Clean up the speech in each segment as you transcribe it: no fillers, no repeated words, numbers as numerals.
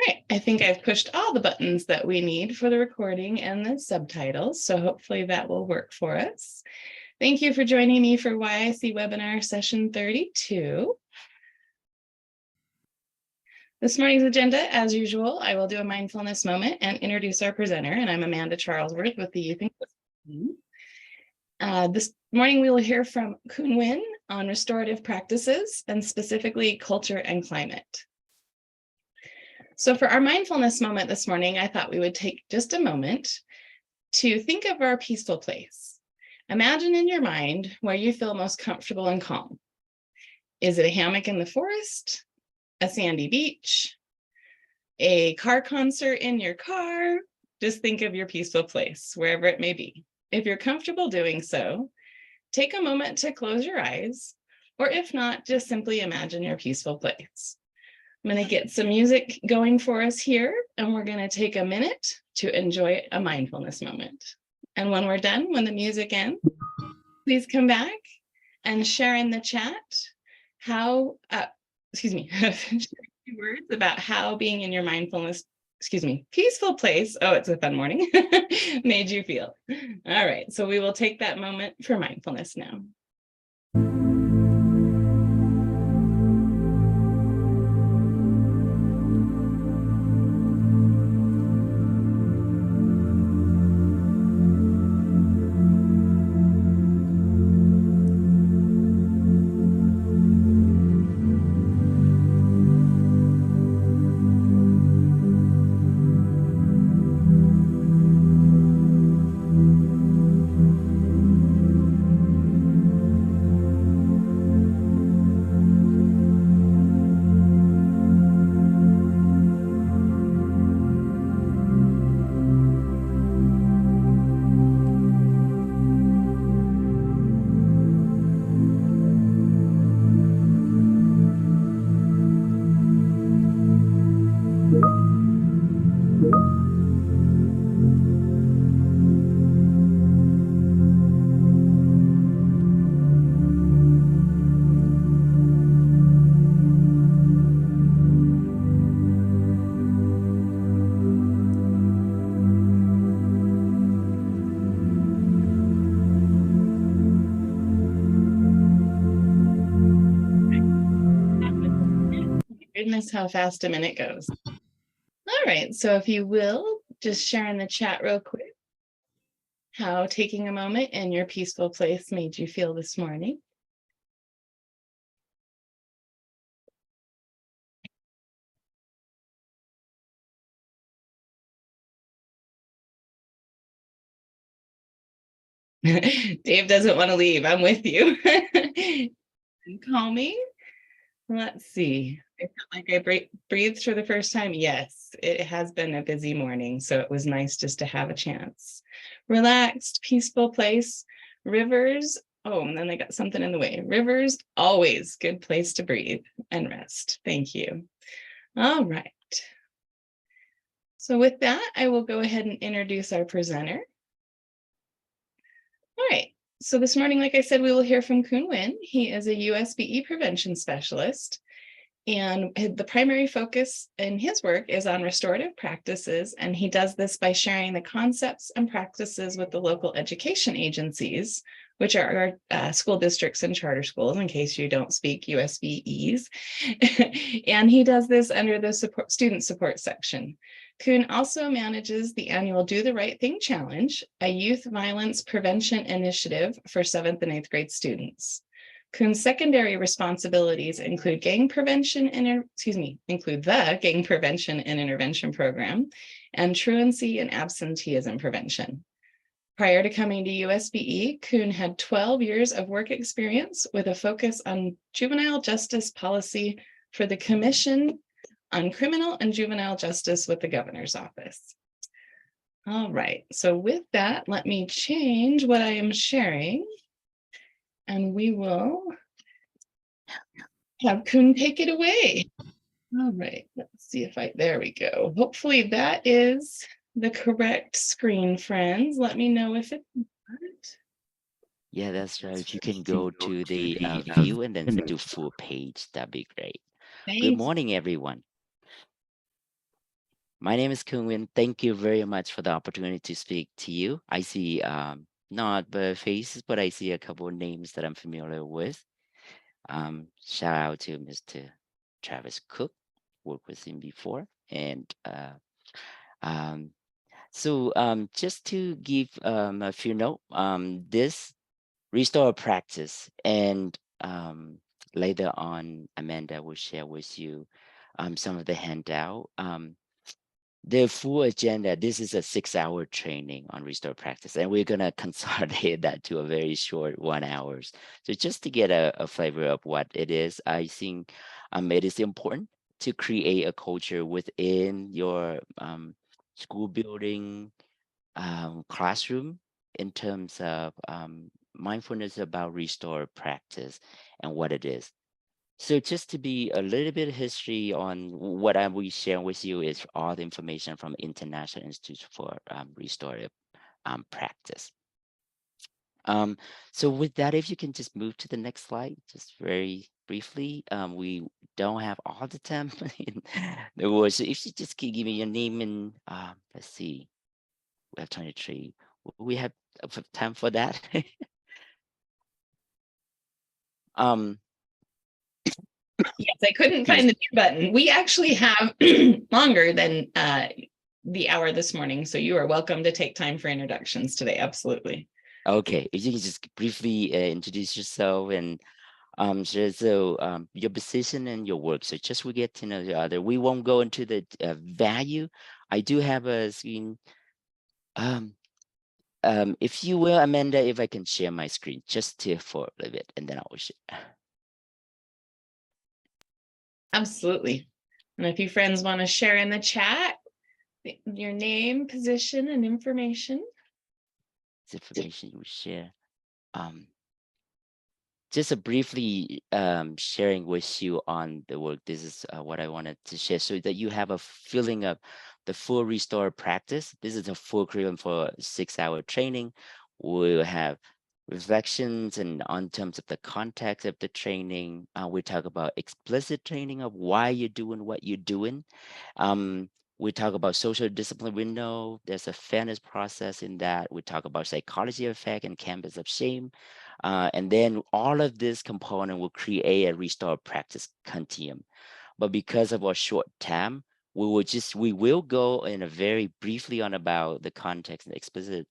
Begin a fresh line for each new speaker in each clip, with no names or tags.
Right, I think I've pushed all the buttons that we need for the recording and the subtitles, so hopefully that will work for us. Thank you for joining me for YIC webinar session 32. This morning's agenda, as usual, I will do a mindfulness moment and introduce our presenter, and I'm Amanda Charlesworth with the YIC. This morning we will hear from Nguyen on restorative practices and specifically culture and climate. So for our mindfulness moment this morning, I thought we would take just a moment to think of our peaceful place. Imagine in your mind where you feel most comfortable and calm. Is it a hammock in the forest, a sandy beach, a car concert in your car? Just think of your peaceful place, wherever it may be. If you're comfortable doing so, take a moment to close your eyes, or if not, just simply imagine your peaceful place. I'm going to get some music going for us here, and we're going to take a minute to enjoy a mindfulness moment. And when we're done, when the music ends, please come back and share in the chat how, words about how being in your mindfulness, peaceful place, oh, it's a fun morning, made you feel. All right, so we will take that moment for mindfulness now. Goodness, how fast a minute goes. All right, so if you will, just share in the chat real quick how taking a moment in your peaceful place made you feel this morning. Dave doesn't want to leave. I'm with you. Call me. Let's see. I felt like I breathed for the first time. Yes, it has been a busy morning, so it was nice just to have a chance. Relaxed, peaceful place. Rivers. Oh, and then they got something in the way. Rivers, always good place to breathe and rest. Thank you. All right. So with that, I will go ahead and introduce our presenter. All right. So this morning, like I said, we will hear from Nguyen. He is a USBE prevention specialist, and the primary focus in his work is on restorative practices, and he does this by sharing the concepts and practices with the local education agencies, which are our school districts and charter schools, in case you don't speak USBEs. And he does this under the student support section. Cuong also manages the annual Do the Right Thing Challenge, a youth violence prevention initiative for 7th and 8th grade students. Cuong's secondary responsibilities include the Gang Prevention and Intervention Program and truancy and absenteeism prevention. Prior to coming to USBE, Cuong had 12 years of work experience with a focus on juvenile justice policy for the Commission on Criminal and Juvenile Justice with the Governor's Office. All right, so with that, let me change what I am sharing, and we will have Cuong take it away. All right, let's see if there we go. Hopefully that is the correct screen, friends. Let me know if it's not.
Yeah, that's right. If you can go to the view and then to full page, that'd be great. Good morning, everyone. My name is Nguyen. Thank you very much for the opportunity to speak to you. I see not the faces, but I see a couple of names that I'm familiar with. Shout out to Mr. Travis Cook, worked with him before. And um, just to give a few note, this restore practice and later on, Amanda will share with you some of the handout. The full agenda, this is a 6-hour training on restore practice, and we're gonna consolidate that to a very short 1 hours. So just to get a flavor of what it is, I think it is important to create a culture within your school building, classroom in terms of mindfulness about restore practice and what it is. So just to be a little bit of history on what I will share with you is all the information from International Institute for Restorative Practice. So with that, if you can just move to the next slide, just very briefly. We don't have all the time in the words. So if you just can give me your name and let's see, we have 23. We have time for that. um,
Yes, I couldn't
excuse
find the mute button. We actually have longer than the hour this morning, so you are welcome to take time for introductions today. Absolutely.
Okay, if you can just briefly introduce yourself and your position and your work. So just we get to know the other. We won't go into the value. I do have a screen. Um, if you will, Amanda, if I can share my screen just to for a little bit, and then I will share.
Absolutely. And if you friends want to share in the chat your name, position, and information.
This information you will share. Um, just a briefly sharing with you on the work. This is what I wanted to share so that you have a feeling of the full restore practice. This is a full curriculum for 6-hour training. We'll have reflections and on terms of the context of the training. We talk about explicit training of why you're doing what you're doing. We talk about social discipline window. There's a fairness process in that. We talk about psychology effect and canvas of shame. And then all of this component will create a restore practice continuum. But because of our short time, we will go in a very briefly on about the context and explicit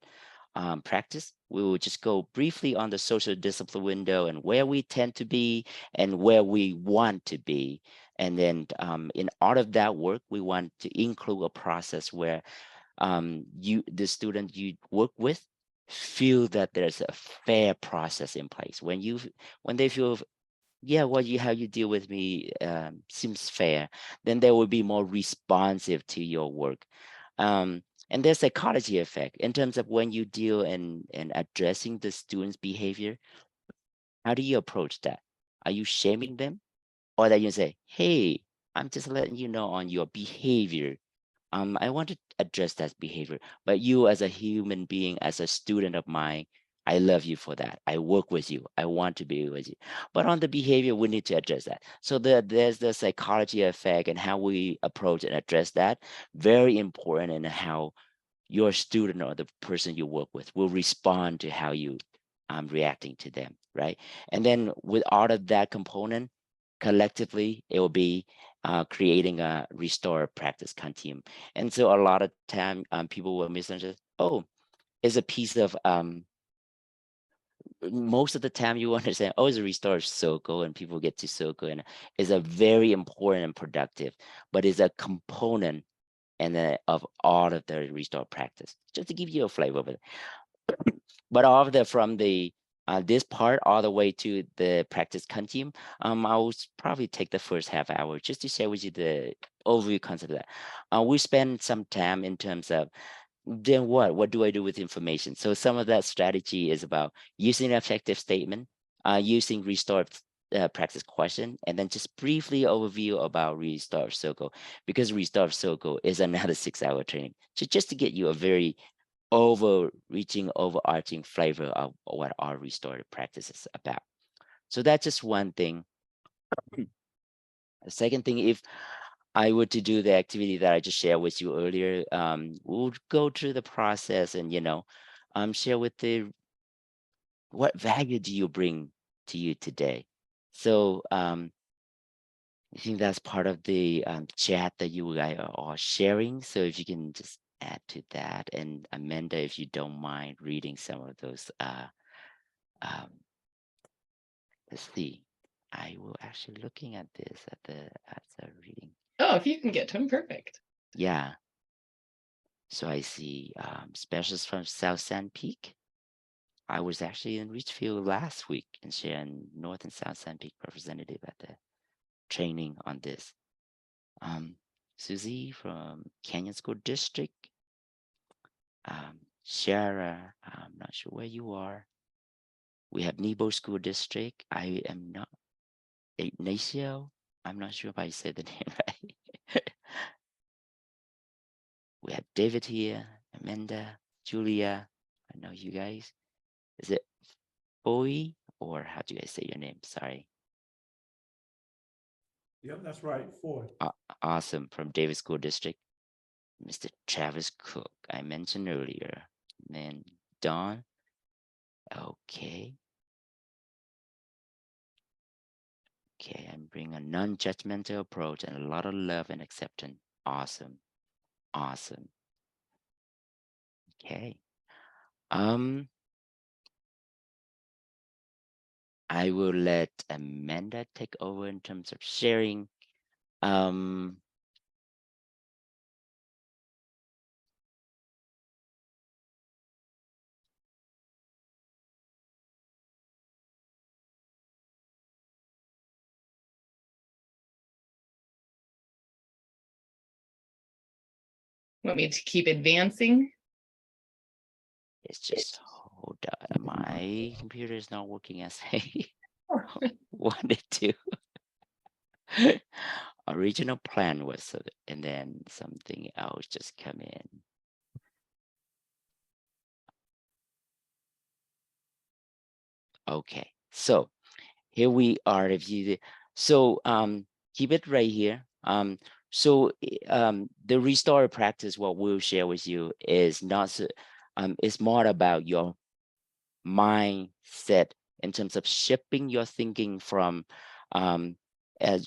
practice. We will just go briefly on the social discipline window and where we tend to be and where we want to be. And then in all of that work, we want to include a process where the student you work with feel that there's a fair process in place. When they feel, yeah, how you deal with me seems fair, then they will be more responsive to your work. And there's psychology effect in terms of when you deal and addressing the student's behavior. How do you approach that? Are you shaming them, or that you say, hey, I'm just letting you know on your behavior. I want to address that behavior, but you as a human being, as a student of mine, I love you for that. I work with you. I want to be with you. But on the behavior, we need to address that. So there's the psychology effect and how we approach and address that. Very important in how your student or the person you work with will respond to how you reacting to them, right? And then with all of that component, collectively, it will be creating a restore practice continuum. And so a lot of time people will misunderstand, oh, it's a piece of, most of the time you understand, oh, it's a restore circle and people get to circle and it's a very important and productive, but it's a component and of all of the restore practice, just to give you a flavor of it. But all of the from the this part all the way to the practice continuum, I will probably take the first half hour just to share with you the overview concept of that. We spend some time in terms of then what do I do with information? So some of that strategy is about using an effective statement, using restore practice question, and then just briefly overview about restore circle, because restore circle is another 6-hour training. So just to get you a very overreaching, overarching flavor of what our restorative practice is about. So that's just one thing. The second thing, if I were to do the activity that I just shared with you earlier, we'll go through the process and, share with the what value do you bring to you today. So I think that's part of the chat that you guys are all sharing. So if you can just add to that, and Amanda, if you don't mind reading some of those, um, let's see. I will actually looking at this at the reading.
Oh, if you can get to them, perfect.
Yeah. So I see specials from South Sand Peak. I was actually in Richfield last week and sharing North and South Sand Peak representative at the training on this. Susie from Canyon School District. Shara, I'm not sure where you are. We have Nebo School District. I am not Ignacio. I'm not sure if I said the name right. We have David here, Amanda, Julia. I know you guys. Is it Bowie or how do you guys say your name? Sorry.
Yep, that's right. Four.
Awesome. From David School District. Mr. Travis Cook, I mentioned earlier. And then Don. Okay. Okay, and bring a non-judgmental approach and a lot of love and acceptance. Awesome. Awesome. Okay. I will let Amanda take over in terms of sharing.
Want me to keep advancing?
It's just hold on. My computer is not working as I wanted to. Original plan was, and then something else just come in. Okay, so here we are. If you keep it right here. The restore practice, what we'll share with you is not so, it's more about your mindset in terms of shifting your thinking from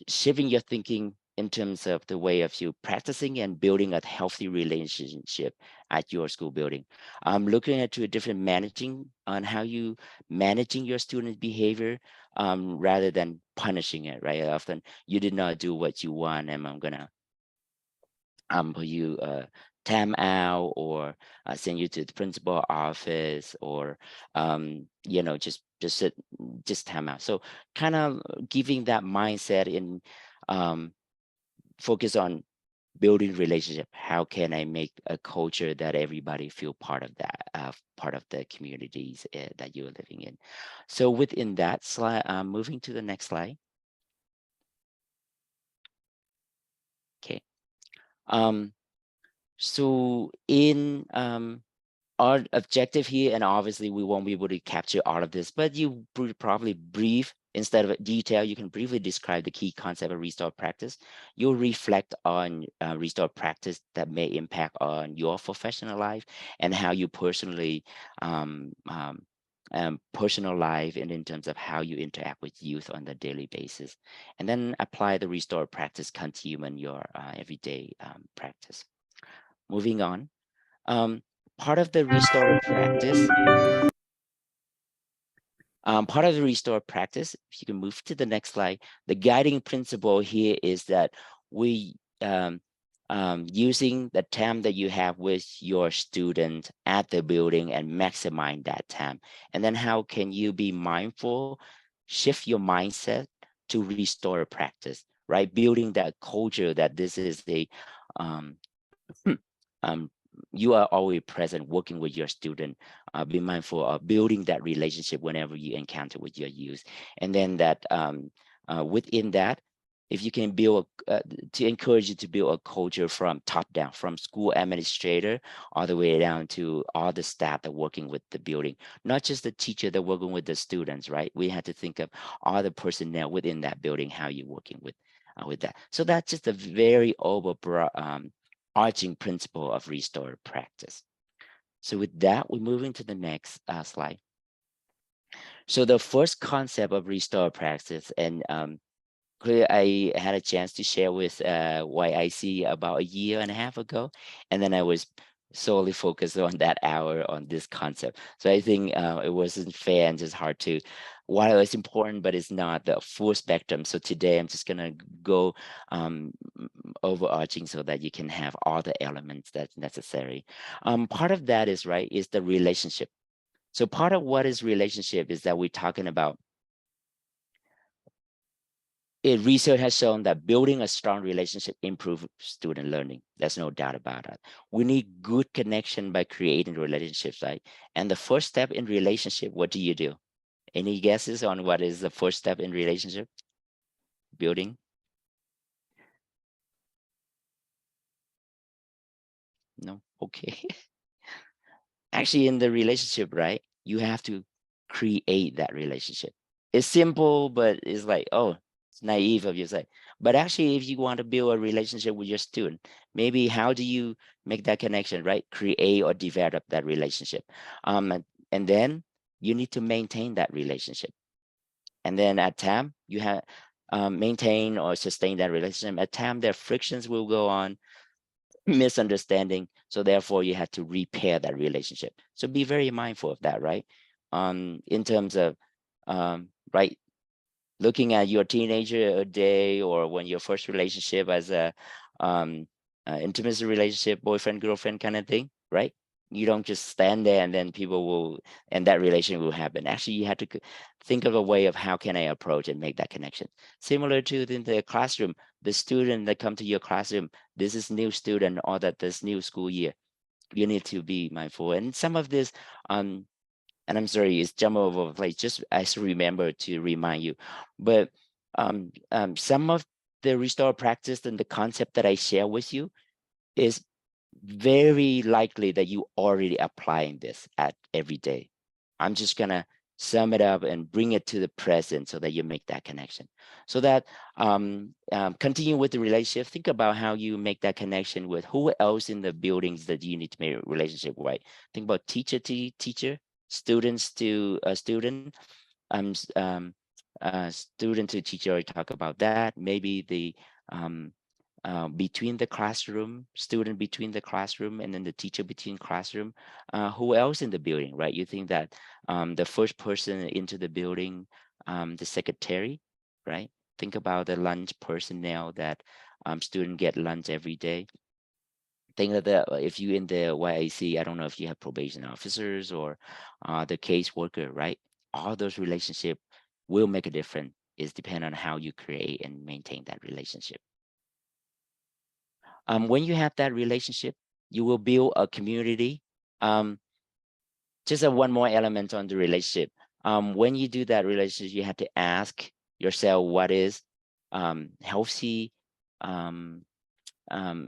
shifting your thinking in terms of the way of you practicing and building a healthy relationship at your school building. I'm looking at a different managing on how you managing your student behavior rather than punishing it, right? Often you did not do what you want and I'm gonna put you time out or send you to the principal office or just time out. So kind of giving that mindset in focus on building relationship. How can I make a culture that everybody feel part of that, part of the communities that you're living in? So within that slide, moving to the next slide. Okay. So in our objective here, and obviously we won't be able to capture all of this, but you probably brief, instead of detail, you can briefly describe the key concept of restore practice. You'll reflect on restore practice that may impact on your professional life and how you personally personal life and in terms of how you interact with youth on a daily basis. And then apply the restore practice continuum in your everyday practice. Moving on. Part of the restore practice, if you can move to the next slide, the guiding principle here is that we using the time that you have with your student at the building and maximize that time. And then how can you be mindful, shift your mindset to restore practice, right? Building that culture that this is a um, you are always present working with your student. Be mindful of building that relationship whenever you encounter with your youth. And then that within that, if you can build to encourage you to build a culture from top down, from school administrator all the way down to all the staff that working with the building, not just the teacher that working with the students, right? We have to think of all the personnel within that building, how you're working with with that. So that's just a very arching principle of restorative practice. So with that, we're moving to the next slide. So the first concept of restorative practice, and clearly I had a chance to share with YIC about a year and a half ago, and then I was solely focused on that hour on this concept. So I think it wasn't fair and just hard to, while it's important, but it's not the full spectrum. So today I'm just gonna go overarching so that you can have all the elements that's necessary. Part of that is is the relationship. So part of what is relationship is that we're talking about research has shown that building a strong relationship improves student learning. There's no doubt about it. We need good connection by creating relationships, right? And the first step in relationship, what do you do? Any guesses on what is the first step in relationship building? No, okay. Actually, in the relationship, right, you have to create that relationship. It's simple, but it's like, oh, it's naive of you say. But actually, if you want to build a relationship with your student, maybe how do you make that connection, right? Create or develop that relationship. And then you need to maintain that relationship. And then at time, you have maintain or sustain that relationship. At time, their frictions will go on, misunderstanding. So therefore, you have to repair that relationship. So be very mindful of that, right? In terms of, right, looking at your teenager a day or when your first relationship as a intimacy relationship, boyfriend, girlfriend kind of thing, right? You don't just stand there and then people will, and that relation will happen. Actually, you have to think of a way of how can I approach and make that connection. Similar to in the classroom, the student that come to your classroom, this is new student or that this new school year, you need to be mindful. And some of this, and I'm sorry, it's jump over place. Just I should remember to remind you, but some of the restore practice and the concept that I share with you is very likely that you already applying this at every day. I'm just gonna sum it up and bring it to the present so that you make that connection. So that continue with the relationship, think about how you make that connection with who else in the buildings that you need to make a relationship with. Think about teacher to teacher, students to student, student to teacher. I talk about that. Maybe the between the classroom, student between the classroom, and then the teacher between classroom. Who else in the building, right? You think that the first person into the building, the secretary, right? Think about the lunch personnel that student get lunch every day. Think that if you in the YIC, I don't know if you have probation officers or the case worker, right? All those relationship will make a difference. It's depend on how you create and maintain that relationship. When you have that relationship, you will build a community. Just one more element on the relationship. When you do that relationship, you have to ask yourself what is healthy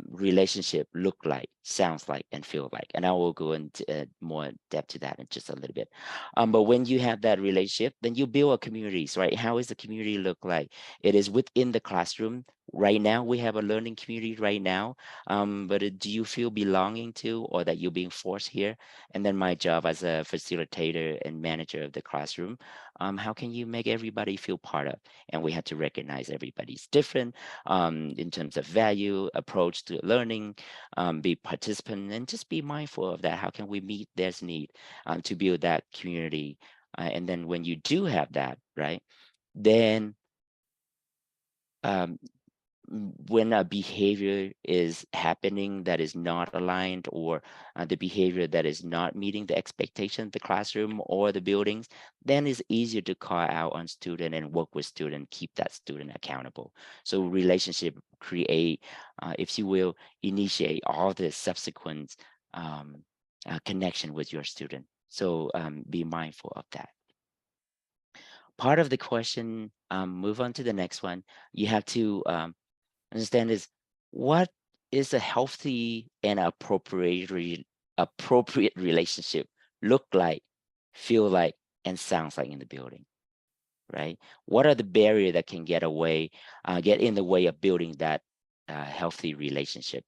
relationship look like, sounds like, and feel like. And I will go into more depth to that in just a little bit. But when you have that relationship, then you build a communities, right? How is the community look like? It is within the classroom. Right now, we have a learning community right now. But do you feel belonging to, or that you're being forced here? And then my job as a facilitator and manager of the classroom, how can you make everybody feel part of? And we have to recognize everybody's different in terms of value, approach to learning, be participant, and just be mindful of that. How can we meet their need to build that community? And then when you do have that, right, then when a behavior is happening that is not aligned, or the behavior that is not meeting the expectation of the classroom or the buildings, then it's easier to call out on student and work with student, keep that student accountable. So relationship create, if you will, initiate all the subsequent connection with your student. So be mindful of that. Part of the question, move on to the next one. You have to understand is what is a healthy and appropriate relationship look like, feel like, and sounds like in the building. right? What are the barriers that can get in the way of building that healthy relationship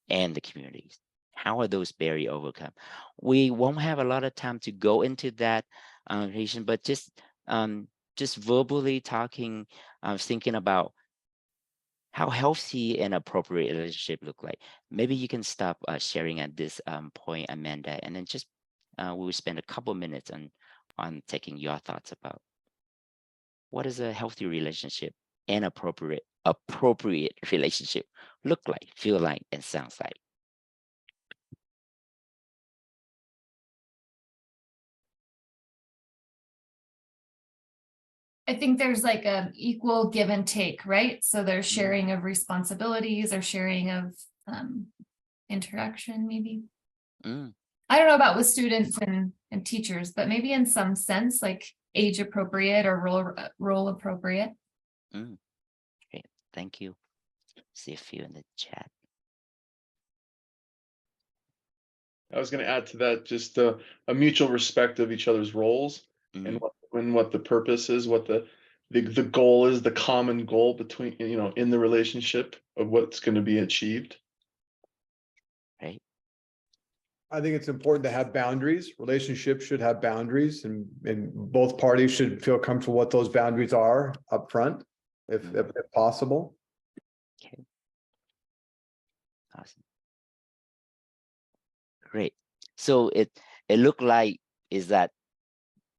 and the communities? How are those barriers overcome? We won't have a lot of time to go into that, Haitian, but just verbally talking, thinking about how healthy and appropriate relationship look like. Maybe you can stop sharing at this point, Amanda, and then just we'll spend a couple minutes on taking your thoughts about what is a healthy relationship and appropriate relationship look like, feel like, and sounds like.
I think there's like a equal give and take, right? So there's sharing of responsibilities or sharing of interaction, maybe.
Mm,
I don't know about with students and teachers, but maybe in some sense, like age appropriate or role appropriate.
great, thank you. See a few in the chat.
I was going to add to that just a mutual respect of each other's roles and what the purpose is, what the goal is, the common goal between, in the relationship of what's going to be achieved.
Right.
I think it's important to have boundaries. Relationships should have boundaries, and both parties should feel comfortable what those boundaries are up front, if possible.
Okay. Awesome. Great. So it looked like is that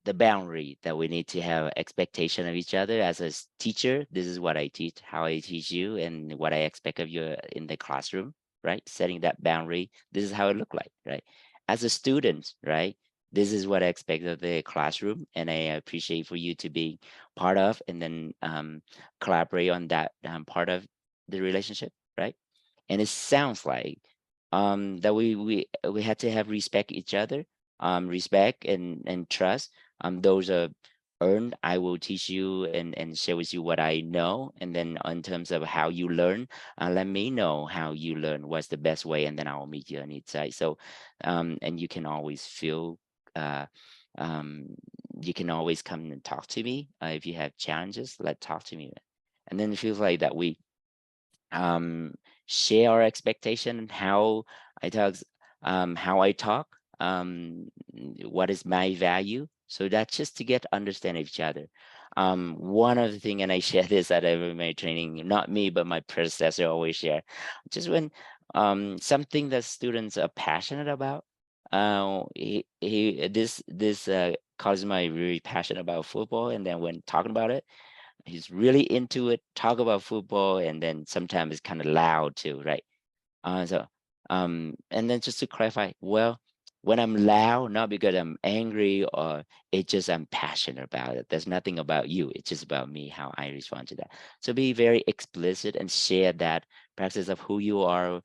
the boundary that we need to have expectation of each other as a teacher. This is what I teach, how I teach you, and what I expect of you in the classroom, right? Setting that boundary. This is how it look like, right? As a student, right? This is what I expect of the classroom, and I appreciate for you to be part of, and then collaborate on that part of the relationship, right? And it sounds like that we had to have respect each other, respect and trust. Those are earned. I will teach you and share with you what I know, and then in terms of how you learn, let me know how you learn, what's the best way, and then I will meet you on each side. So and you can always feel you can always come and talk to me if you have challenges. Talk to me, and then it feels like that we share our expectation and how I talk, what is my value. So that's just to get understand each other. One of the thing, and I share this at my training, not me, but my predecessor always share, just when something that students are passionate about, this causes my really passionate about football, and then when talking about it, he's really into it, talk about football, and then sometimes it's kind of loud too, right? And then just to clarify, well, when I'm loud, not because I'm angry or it's just I'm passionate about it. There's nothing about you. It's just about me, how I respond to that. So be very explicit and share that practice of who you are,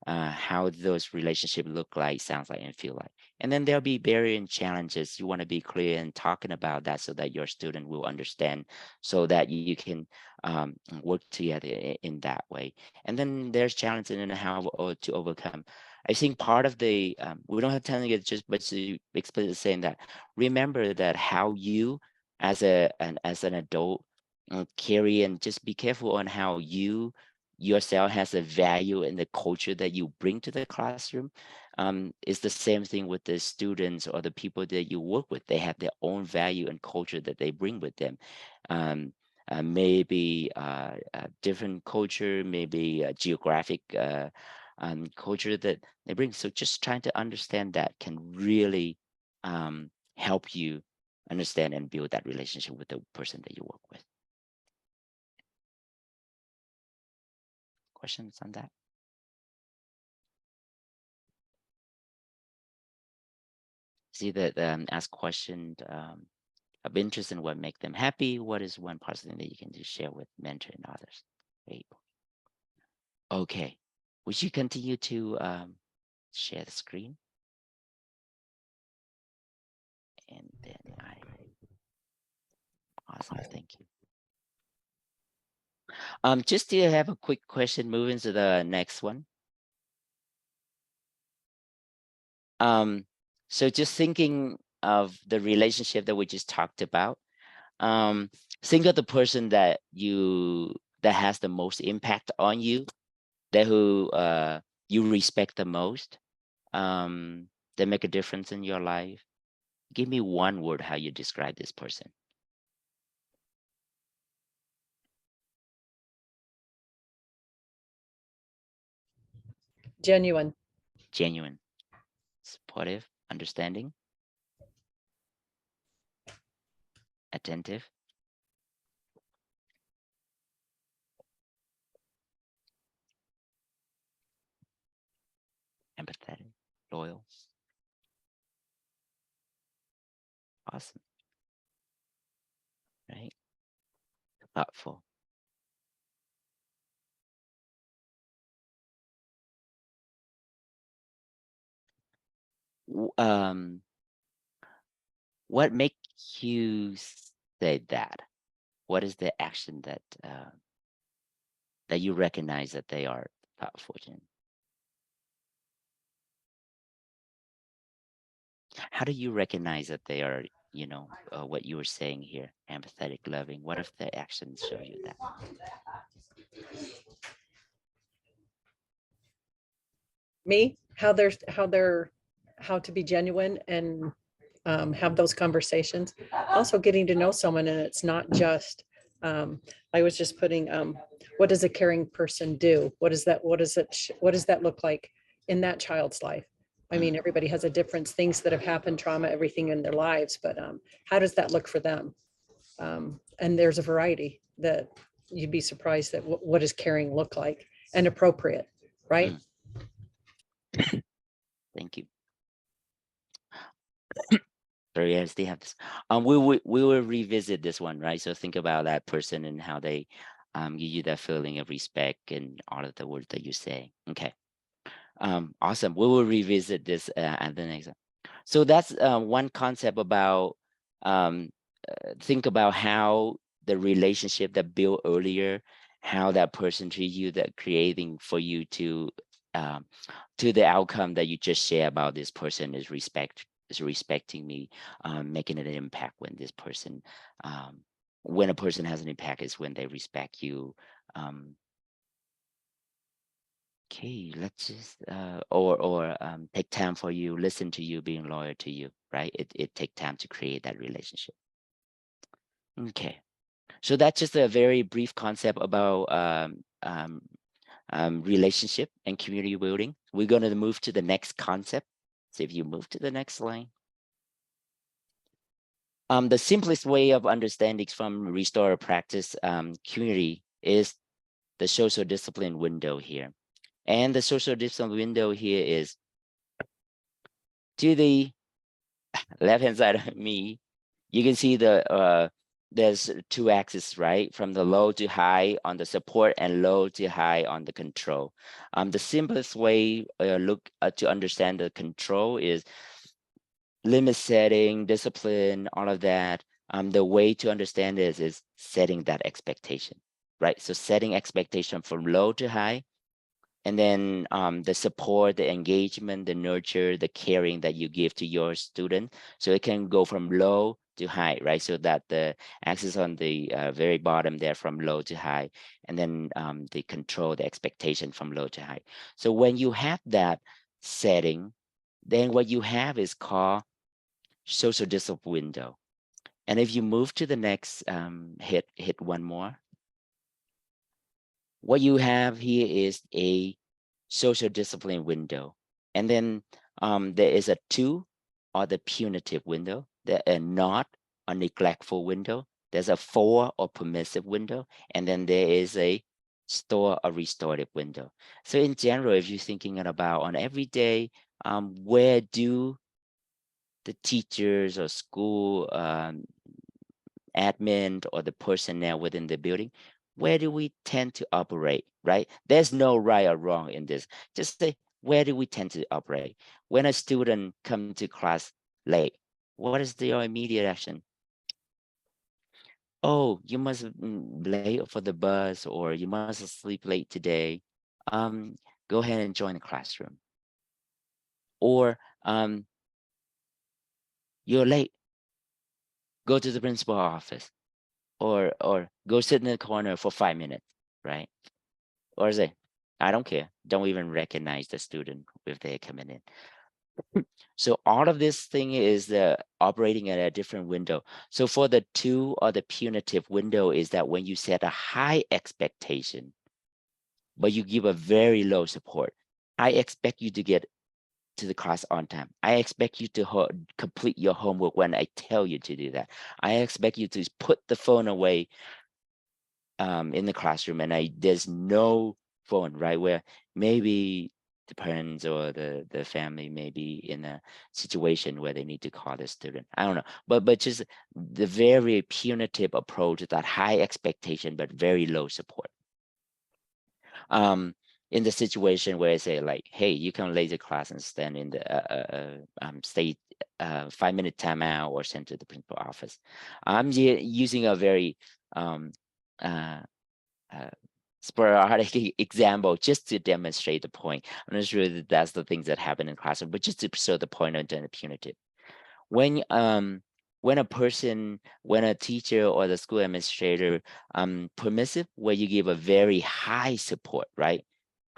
how those relationships look like, sounds like, and feel like. And then there'll be barrier and challenges. You want to be clear in talking about that so that your student will understand, so that you can work together in that way. And then there's challenges in how to overcome. I think part of the we don't have telling it just, but to explicitly saying that, remember that how you as an adult carry, and just be careful on how you yourself has a value in the culture that you bring to the classroom. It's the same thing with the students or the people that you work with. They have their own value and culture that they bring with them. Maybe a different culture, maybe a geographic culture that they bring. So just trying to understand that can really help you understand and build that relationship with the person that you work with. Questions on that? See that ask questions of interest in what make them happy. What is one positive that you can just share with mentor and others? Great. Okay. Would you continue to share the screen? And then awesome, thank you. Just to have a quick question, moving to the next one. So just thinking of the relationship that we just talked about, Think of the person that has the most impact on you, that who you respect the most, that make a difference in your life. Give me one word how you describe this person.
Genuine.
Genuine, supportive, understanding, attentive, empathetic, loyal. Awesome. Right? Thoughtful. What makes you say that? What is the action that that you recognize that they are thoughtful, Jen? How do you recognize that they are, what you were saying here, empathetic, loving? What if the actions show you that?
Me, how to be genuine and have those conversations. Also getting to know someone, and it's not just, I was just putting, what does a caring person do? What does that look like in that child's life? I mean, everybody has a difference, things that have happened, trauma, everything in their lives, but how does that look for them? And there's a variety that you'd be surprised at what does caring look like and appropriate, right?
Thank you. Sorry, yes, they have this. We will revisit this one, right? So think about that person and how they give you that feeling of respect and all of the words that you say. Okay. Awesome. We will revisit this at the next. So that's one concept about think about how the relationship that built earlier, how that person treat you, that creating for you to the outcome that you just share about this person is respecting me, making an impact when this person, when a person has an impact is when they respect you. Okay, let's just take time for you, listen to you, being loyal to you, right? It take time to create that relationship. Okay, so that's just a very brief concept about relationship and community building. We're going to move to the next concept. So if you move to the next slide. The simplest way of understanding from restorative practice community is the social discipline window here. And the social discipline window here is to the left-hand side of me. You can see there's two axes, right? From the low to high on the support and low to high on the control. The simplest way to understand the control is limit setting, discipline, all of that. The way to understand this is setting that expectation, right? So setting expectation from low to high, and then the support, the engagement, the nurture, the caring that you give to your student. So it can go from low to high, right? So that the axis on the very bottom there from low to high, and then the control, the expectation from low to high. So when you have that setting, then what you have is called social discipline window. And if you move to the next, hit one more. What you have here is a social discipline window. And then there is a 2 or the punitive window. There are not a neglectful window. There's a 4 or permissive window. And then there is a store or restorative window. So in general, if you're thinking about on every day, where do the teachers or school admin or the personnel within the building, where do we tend to operate, right? There's no right or wrong in this. Just say, where do we tend to operate? When a student comes to class late, what is your immediate action? Oh, you must late for the bus, or you must sleep late today. Go ahead and join the classroom. Or you're late. Go to the principal office. or go sit in the corner for 5 minutes, right? Or say, I don't care. Don't even recognize the student if they're coming in. So all of this thing is operating at a different window. So for the 2 or the punitive window is that when you set a high expectation, but you give a very low support. I expect you to get to the class on time. I expect you to complete your homework when I tell you to do that. I expect you to put the phone away in the classroom, and there's no phone, right? Where maybe the parents or the family may be in a situation where they need to call the student. I don't know, but just the very punitive approach, that high expectation but very low support. In the situation where I say like, hey, you can late the class and stand in the stay 5-minute timeout or send to the principal office. I'm using a very sporadic example just to demonstrate the point. I'm not sure that that's the things that happen in classroom, but just to show the point of the punitive. When a teacher or the school administrator permissive, where you give a very high support, right?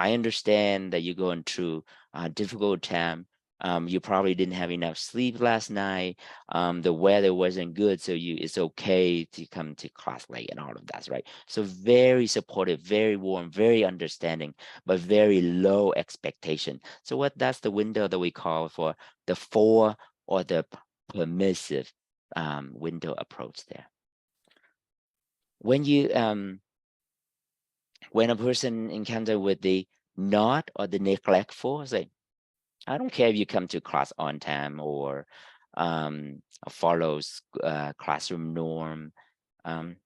I understand that you're going through a difficult time. You probably didn't have enough sleep last night. The weather wasn't good, so it's okay to come to class late and all of that, right? So very supportive, very warm, very understanding, but very low expectation. So that's the window that we call for the 4 or the permissive window approach there. When when a person encounter with the not or the neglectful, say, I don't care if you come to class on time or follows classroom norm.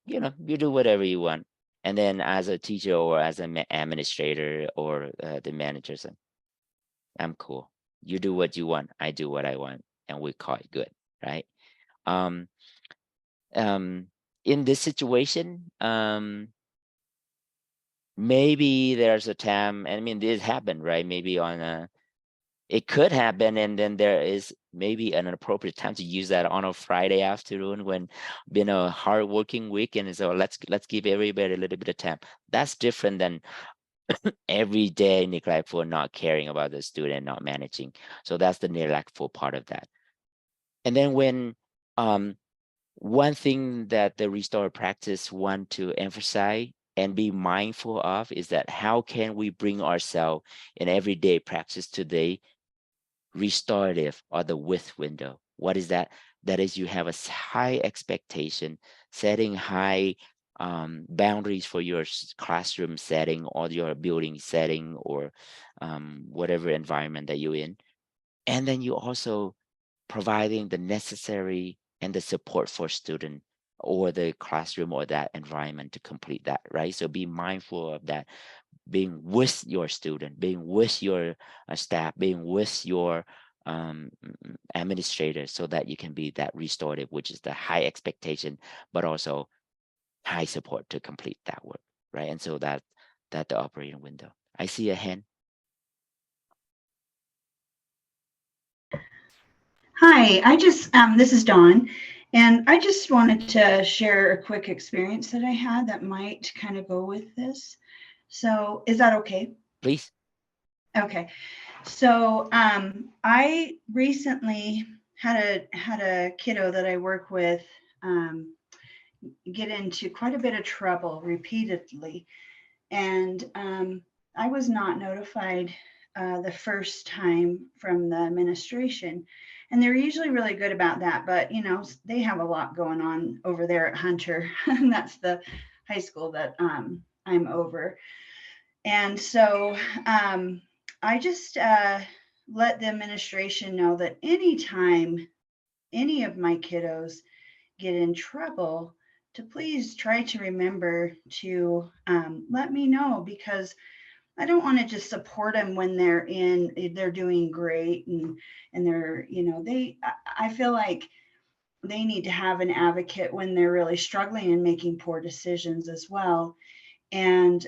You do whatever you want. And then as a teacher or as an administrator or the manager, say, I'm cool. You do what you want. I do what I want. And we call it good, right? In this situation, maybe there's a time, and I mean, this happened, right? Maybe it could happen, and then there is maybe an appropriate time to use that on a Friday afternoon when been a hard working week, and so let's give everybody a little bit of time. That's different than everyday neglectful, not caring about the student, not managing. So that's the neglectful part of that. And then when one thing that the restorative practice want to emphasize and be mindful of is that how can we bring ourselves in everyday practice to the restorative or the with window? What is that? That is, you have a high expectation, setting high boundaries for your classroom setting or your building setting or whatever environment that you're in. And then you also providing the necessary and the support for student or the classroom or that environment to complete that, right? So be mindful of that, being with your student, being with your staff, being with your administrator, so that you can be that restorative, which is the high expectation, but also high support to complete that work, right? And so that the operating window. I see a hand.
Hi, this is Dawn, and I just wanted to share a quick experience that I had that might kind of go with this. So is that okay?
Please.
Okay. So I recently had a kiddo that I work with get into quite a bit of trouble repeatedly. And I was not notified the first time from the administration. And they're usually really good about that, but they have a lot going on over there at Hunter. And that's the high school that I'm over. And so I just let the administration know that anytime any of my kiddos get in trouble, to please try to remember to let me know, because I don't want to just support them when they're doing great and they're, I feel like they need to have an advocate when they're really struggling and making poor decisions as well. And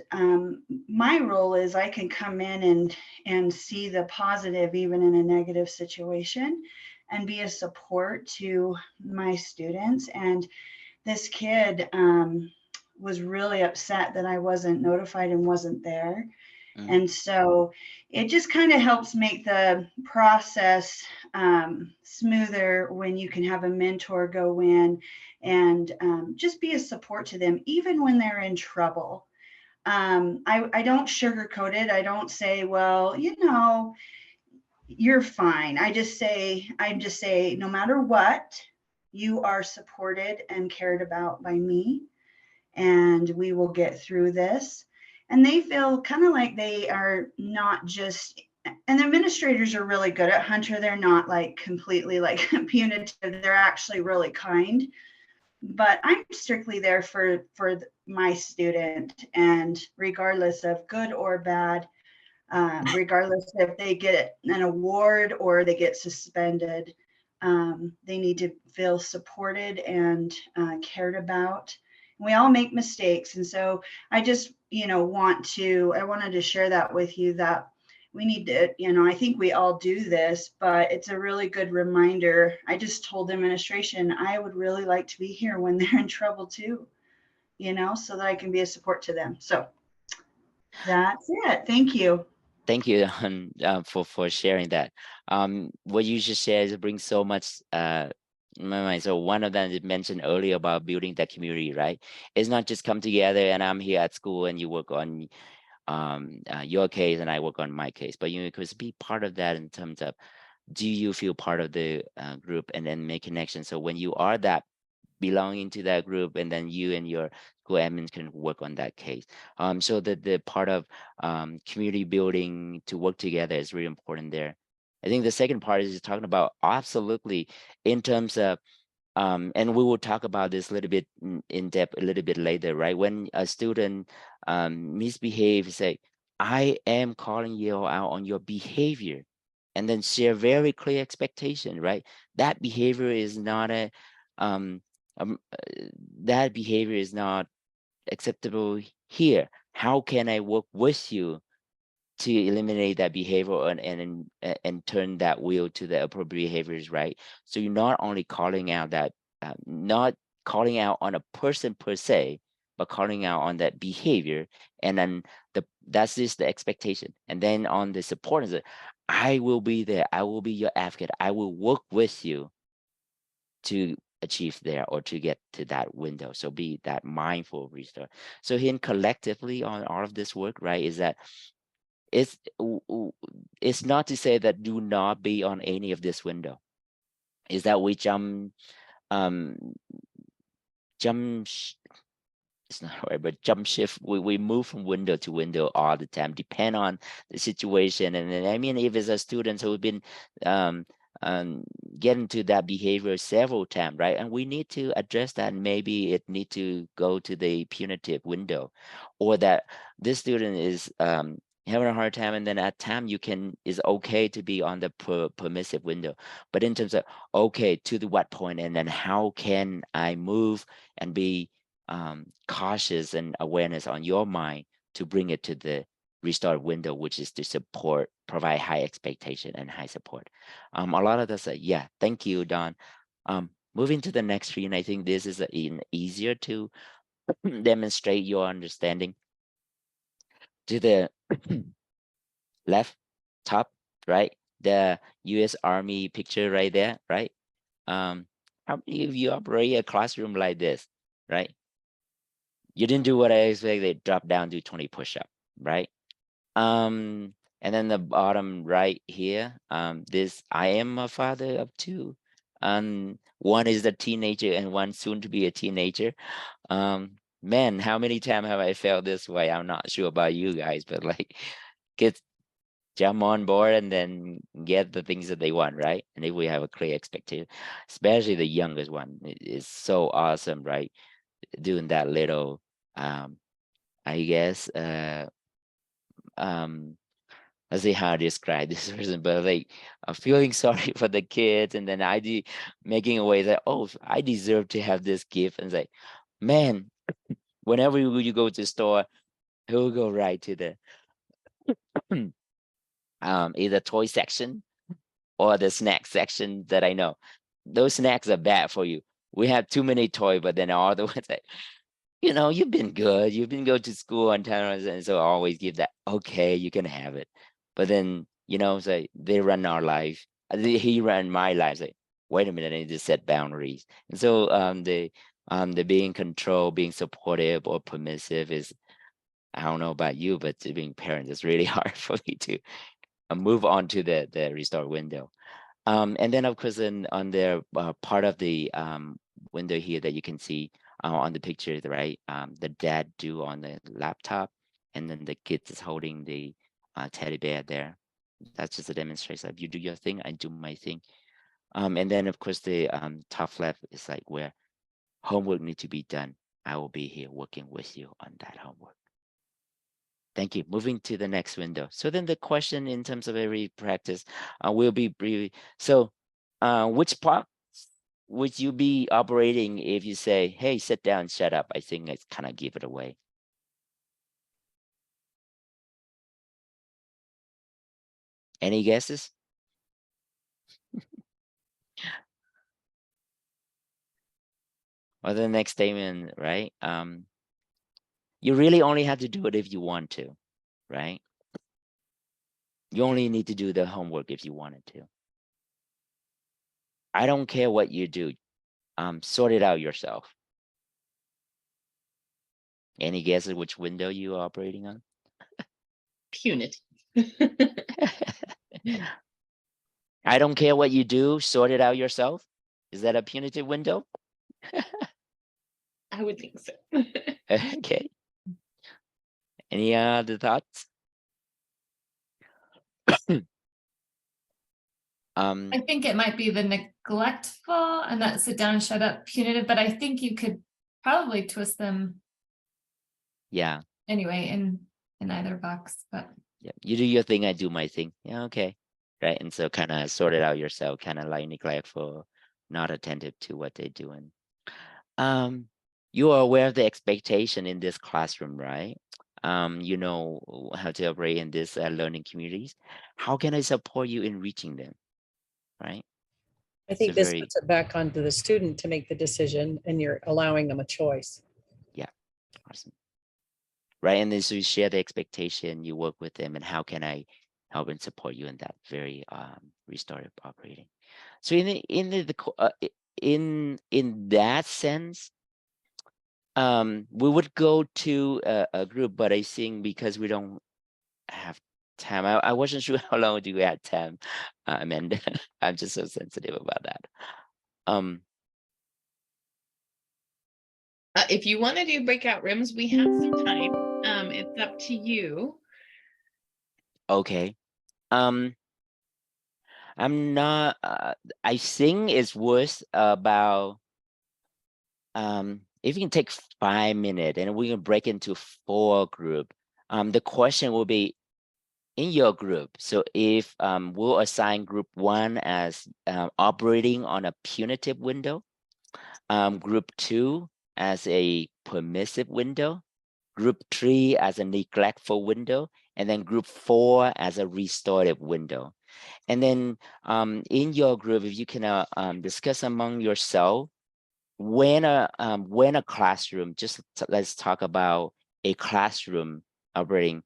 my role is I can come in and see the positive even in a negative situation and be a support to my students. And this kid was really upset that I wasn't notified and wasn't there. And so it just kind of helps make the process smoother when you can have a mentor go in and just be a support to them, even when they're in trouble. I don't sugarcoat it. I don't say, well, you know, you're fine. I just say, no matter what, you are supported and cared about by me, and we will get through this. And they feel kind of like they are not just, and the administrators are really good at Hunter. They're not like completely like punitive. They're actually really kind. But I'm strictly there for my student, and regardless of good or bad, regardless if they get an award or they get suspended, they need to feel supported and cared about. We all make mistakes, and so I just, I wanted to share that with you, that we need to, I think we all do this, but it's a really good reminder. I just told the administration I would really like to be here when they're in trouble too, so that I can be a support to them. So that's it. Thank you.
Thank you for sharing that. What you just shared brings so much in my mind. So one of them you mentioned earlier about building that community, right? It's not just come together and I'm here at school and you work on your case and I work on my case, but you could be part of that in terms of, do you feel part of the group, and then make connections. So when you are that belonging to that group, and then you and your school admins can work on that case. So the part of community building to work together is really important there. I think the second part is talking about absolutely in terms of, and we will talk about this a little bit in depth a little bit later, right? When a student misbehaves, say, I am calling you out on your behavior, and then share very clear expectation, right? That behavior is not a that behavior is not acceptable here. How can I work with you to eliminate that behavior and turn that wheel to the appropriate behaviors, right? So you're not only calling out that, not calling out on a person per se, but calling out on that behavior, and then that's just the expectation. And then on the support, I will be there. I will be your advocate. I will work with you to achieve there or to get to that window. So be that mindful restore. So here collectively on all of this work, right, is that it's not to say that do not be on any of this window. Is that we it's not right, but jump shift. We move from window to window all the time, depend on the situation. And then, I mean, if it's a student who've been getting to that behavior several times, right? And we need to address that. And maybe it need to go to the punitive window, or that this student is having a hard time, and then at time is okay to be on the permissive window. But in terms of, okay, to the what point, and then how can I move and be cautious and awareness on your mind to bring it to the restart window, which is to support, provide high expectation and high support. A lot of us say, yeah, thank you, Don. Moving to the next screen, I think this is easier to demonstrate your understanding. To the left top, right? The US Army picture right there, right? How many of you operate a classroom like this, right? You didn't do what I expected, drop down, do 20 push-up, right? And then the bottom right here, this, I am a father of two. One is a teenager and one soon to be a teenager. Man, how many times have I felt this way? I'm not sure about you guys, but like kids jump on board and then get the things that they want, right? And if we have a clear expectation, especially the youngest one, is so awesome, right? Doing that little, I guess, let's see how to describe this person, but like feeling sorry for the kids, and then making a way that, oh, I deserve to have this gift, and it's like, man, whenever you go to the store, he'll go right to the either toy section or the snack section that I know. Those snacks are bad for you. we have too many toys, but then all the ones that, you've been good. You've been go to school on time. And so I always give that, okay, you can have it. But then, so they run our life. He ran my life. Like, wait a minute, I need to set boundaries. And so the being control, being supportive or permissive is, I don't know about you, but to being parents, it's really hard for me to move on to the restore window. And then of course, on the part of the window here that you can see on the picture, right? The dad do on the laptop, and then the kid is holding the teddy bear there. That's just a demonstration of you do your thing, I do my thing. And then of course the top left is like where homework need to be done. I will be here working with you on that homework. Thank you. Moving to the next window. So then the question in terms of every practice will be brief. So which part would you be operating if you say, hey, sit down, shut up? I think it's kind of give it away. Any guesses? Or the next statement, right? You really only have to do it if you want to, right? You only need to do the homework if you wanted to. I don't care what you do. Sort it out yourself. Any guesses which window you are operating on?
Punitive.
I don't care what you do. Sort it out yourself. Is that a punitive window?
I would think so.
Okay. Any other thoughts?
I think it might be the neglectful and that sit down and shut up punitive, but I think you could probably twist them.
Yeah.
Anyway, in either box, but.
Yeah. You do your thing, I do my thing. Yeah, okay. Right. And so kind of sort it out yourself, kind of like neglectful, not attentive to what they're doing. You are aware of the expectation in this classroom, right? You know how to operate in this learning communities. How can I support you in reaching them? Right.
I think
It's
this
very,
puts it back onto the student to make the decision, and you're allowing them a choice.
yeah, awesome. Right. And then so you share the expectation, you work with them, and how can I help and support you in that very restorative operating. So in that sense, we would go to a group, but I think because we don't have time, I wasn't sure how long do we have time, Amanda. I'm just so sensitive about that.
If you want to do breakout rooms, we have some time. It's up to you.
Okay. I'm not. I think it's worth about. If you can take 5 minutes, and we can break into 4 groups. The question will be in your group. So if we'll assign group 1 as operating on a punitive window, group 2 as a permissive window, group 3 as a neglectful window, and then group 4 as a restorative window. And then in your group, if you can discuss among yourself, when a classroom, just let's talk about a classroom operating,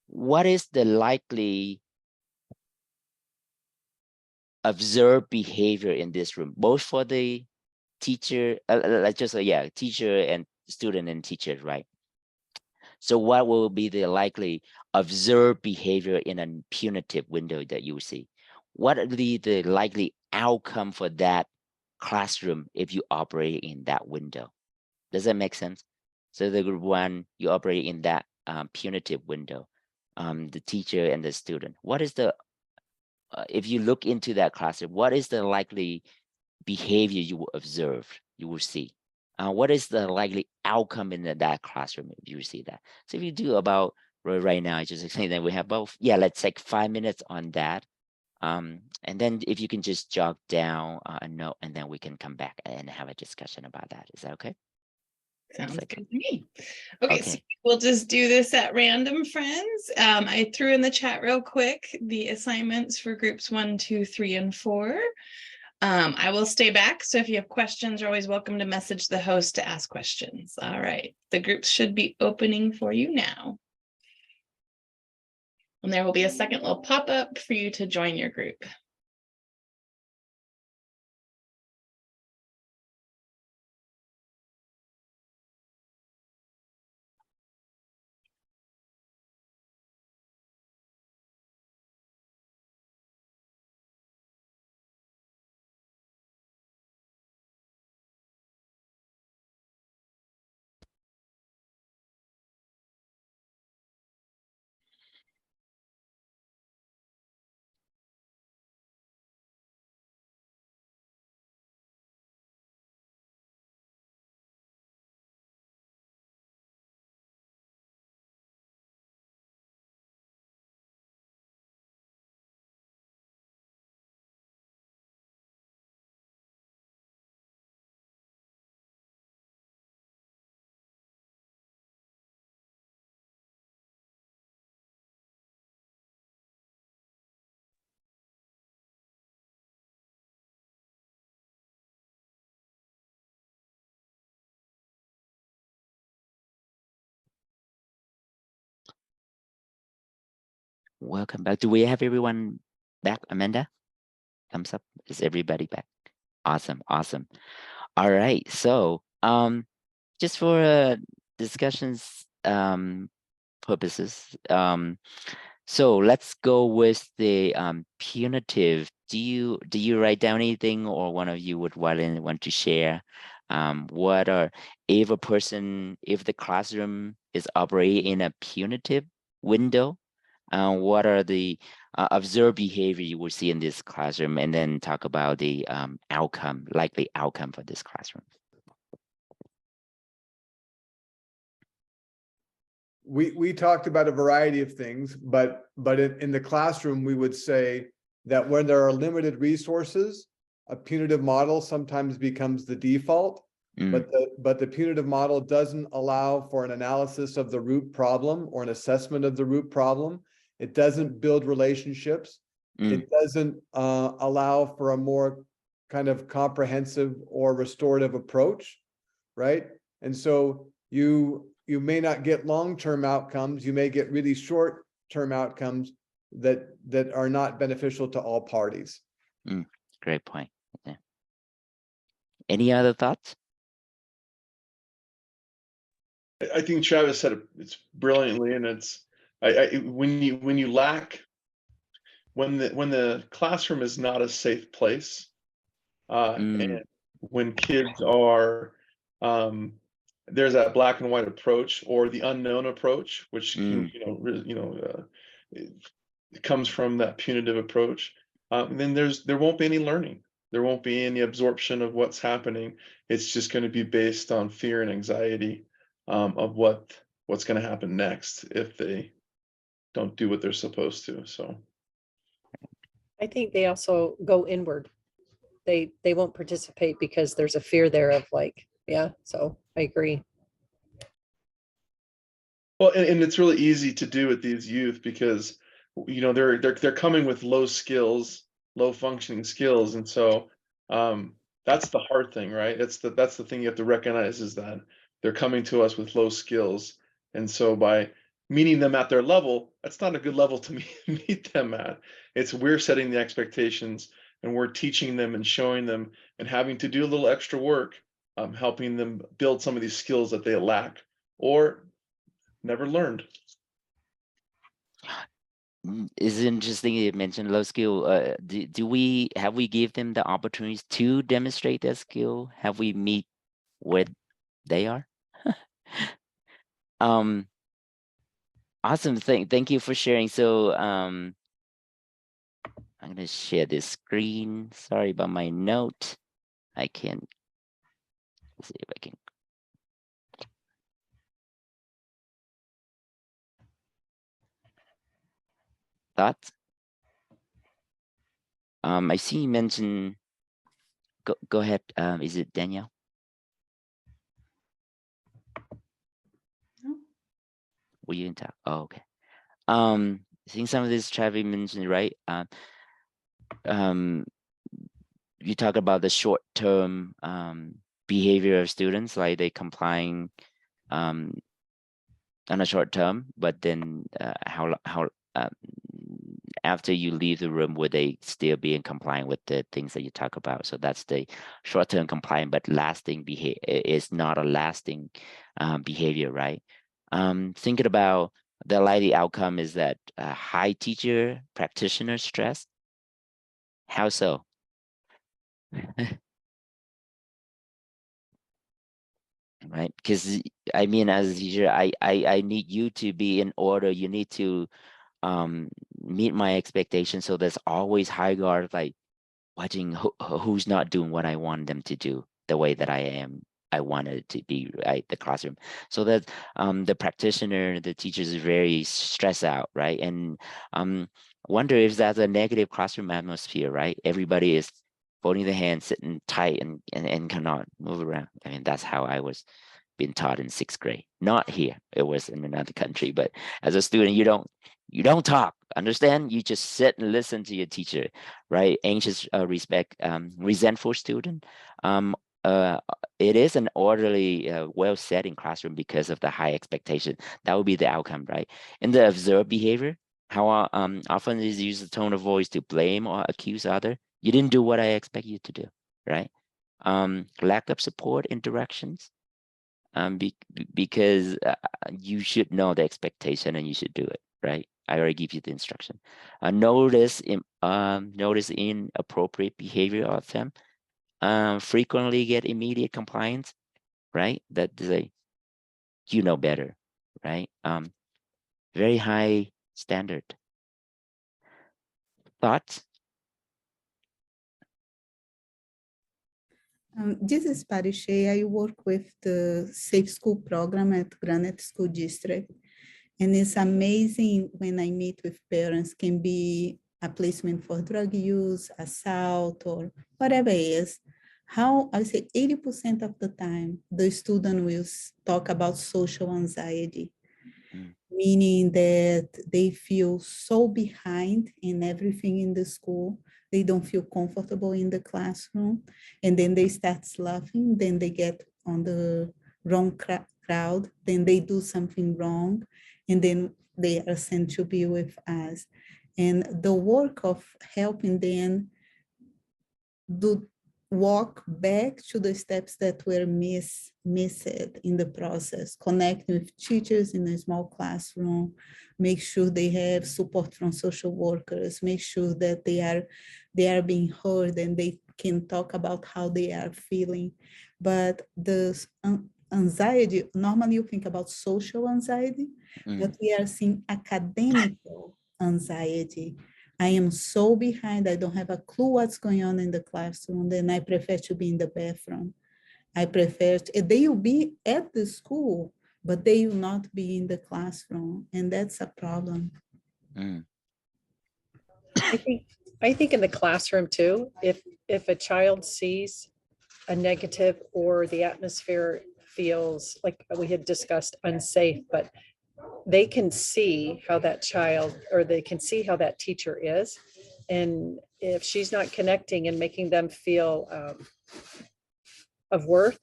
what is the likely observed behavior in this room, both for the teacher, teacher and student and teacher, right? So what will be the likely observed behavior in a punitive window that you see? What will be the likely outcome for that classroom if you operate in that window? Does that make sense? So the group 1, you operate in that punitive window, the teacher and the student. What is the, if you look into that classroom, what is the likely behavior you will observe, you will see? What is the likely outcome in that classroom if you see that? So if you do about, right now, I just explained that we have both. Yeah, let's take 5 minutes on that. And then if you can just jot down a note, and then we can come back and have a discussion about that. Is that okay?
Sounds
Like,
good to me. Okay, so
okay.
we'll just do this at random, friends. I threw in the chat real quick the assignments for groups 1, 2, 3, and 4. I will stay back. So if you have questions, you're always welcome to message the host to ask questions. All right. The groups should be opening for you now. And there will be a second little pop-up for you to join your group.
Welcome back. Do we have everyone back, Amanda? Thumbs up. Is everybody back? Awesome, awesome. All right. So just for discussions purposes, so let's go with the punitive. Do you write down anything, or one of you would want to share? What are if the classroom is operating in a punitive window, what are the observed behavior you will see in this classroom, and then talk about the likely outcome for this classroom.
We talked about a variety of things, but in the classroom, we would say that when there are limited resources, a punitive model sometimes becomes the default. But the punitive model doesn't allow for an analysis of the root problem or an assessment of the root problem. It doesn't build relationships. It doesn't allow for a more kind of comprehensive or restorative approach, right? And so you may not get long-term outcomes. You may get really short-term outcomes that are not beneficial to all parties.
Great point. Yeah. Any other thoughts?
I think Travis said it's brilliantly, and it's when the classroom is not a safe place, and when kids are there's that black and white approach or the unknown approach, which it comes from that punitive approach. Then there won't be any learning. There won't be any absorption of what's happening. It's just going to be based on fear and anxiety of what's going to happen next if they don't do what they're supposed to. So
I think they also go inward. They won't participate because there's a fear there of like, yeah, so I agree.
Well, and it's really easy to do with these youth because they're coming with low skills, low functioning skills, and so that's the hard thing, right? That's the thing you have to recognize, is that they're coming to us with low skills, and so by meeting them at their level, that's not a good level to meet them at. We're setting the expectations, and we're teaching them and showing them and having to do a little extra work, helping them build some of these skills that they lack or never learned.
It's interesting you mentioned low skill. Have we give them the opportunities to demonstrate that skill? Have we meet where they are? Awesome. Thank you for sharing. So I'm gonna share this screen. Sorry about my note. Let's see if I can. Thoughts? I see you mentioned. Go ahead. Is it Danielle?
No.
Were you in talk? Oh, okay. I think some of this Travis mentioned, right? you talk about the short-term behavior of students, like they complying on a short term, but then how after you leave the room, would they still be in compliance with the things that you talk about? So that's the short-term compliance, but lasting behavior is not a lasting behavior, right? Thinking about the likely outcome is that high teacher practitioner stress. How so? Right, because I mean, as a teacher, I need you to be in order. You need to meet my expectations. So there's always high guard, like watching who's not doing what I want them to do the way that I wanted it to be, right? The classroom. So that the practitioner, the teachers is very stressed out, right? And wonder if that's a negative classroom atmosphere, right? Everybody is folding the hands, sitting tight and cannot move around. I mean, that's how I was being taught in 6th grade. Not here, it was in another country, but as a student, you don't talk, understand? You just sit and listen to your teacher, right? Anxious, resentful student. It is an orderly, well-setting classroom because of the high expectation. That would be the outcome, right? In the observed behavior, how often is use the tone of voice to blame or accuse other? You didn't do what I expect you to do, right? Lack of support in directions. Because you should know the expectation and you should do it, right? I already give you the instruction. Notice inappropriate behavior of them. Frequently get immediate compliance, right? That they, you know better, right? Very high standard. Thoughts?
This is Parishay. I work with the Safe School program at Granite School District. And it's amazing when I meet with parents, can be a placement for drug use, assault, or whatever it is. How I say 80% of the time, the student will talk about social anxiety, meaning that they feel so behind in everything in the school. They don't feel comfortable in the classroom, and then they start laughing, then they get on the wrong crowd, then they do something wrong, and then they are sent to be with us. And the work of helping them walk back to the steps that were missed in the process, connecting with teachers in a small classroom, make sure they have support from social workers, make sure that they are being heard and they can talk about how they are feeling. But the anxiety, normally you think about social anxiety, but we are seeing academic anxiety. I am so behind, I don't have a clue what's going on in the classroom, then I prefer to be in the bathroom. I prefer, they will be at the school, but they will not be in the classroom, and that's a problem.
I think in the classroom too, if a child sees a negative or the atmosphere feels like we had discussed unsafe, but they can see how that child, or they can see how that teacher is. And if she's not connecting and making them feel of worth,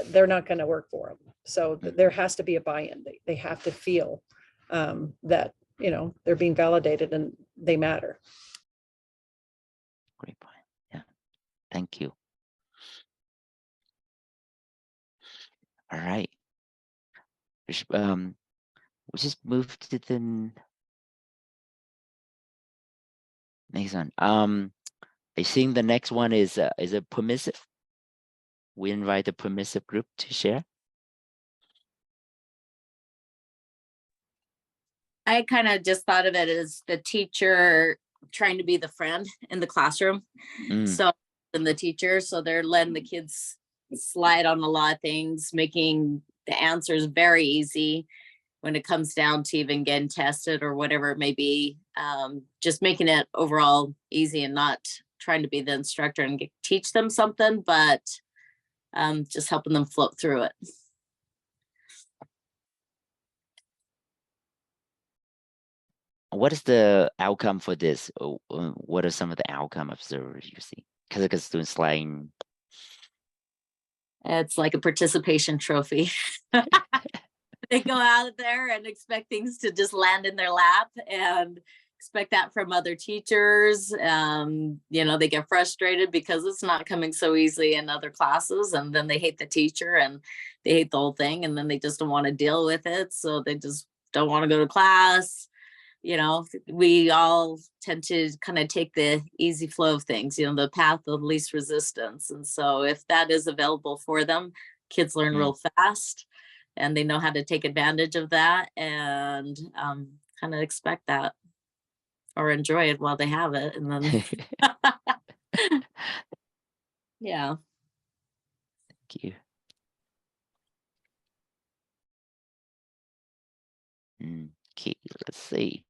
they're not going to work for them. So there has to be a buy-in. They have to feel that, you know, they're being validated and they matter.
Great point. Yeah, thank you. All right. We'll just move to the next one. I think the next one is a permissive. We invite the permissive group to share.
I kind of just thought of it as the teacher trying to be the friend in the classroom. So, and the teacher, so they're letting the kids slide on a lot of things, making the answers very easy when it comes down to even getting tested or whatever it may be. Just making it overall easy and not trying to be the instructor and teach them something, but just helping them float through it.
What is the outcome for this? What are some of the outcome observers you see? because students slang.
It's like a participation trophy. They go out there and expect things to just land in their lap and expect that from other teachers. You know, they get frustrated because it's not coming so easily in other classes, and then they hate the teacher and they hate the whole thing, and then they just don't want to deal with it. So they just don't want to go to class. You know, we all tend to kind of take the easy flow of things, you know, the path of least resistance. And so if that is available for them, kids learn real fast and they know how to take advantage of that and kind of expect that or enjoy it while they have it. And then, yeah.
Thank you. Okay, let's see.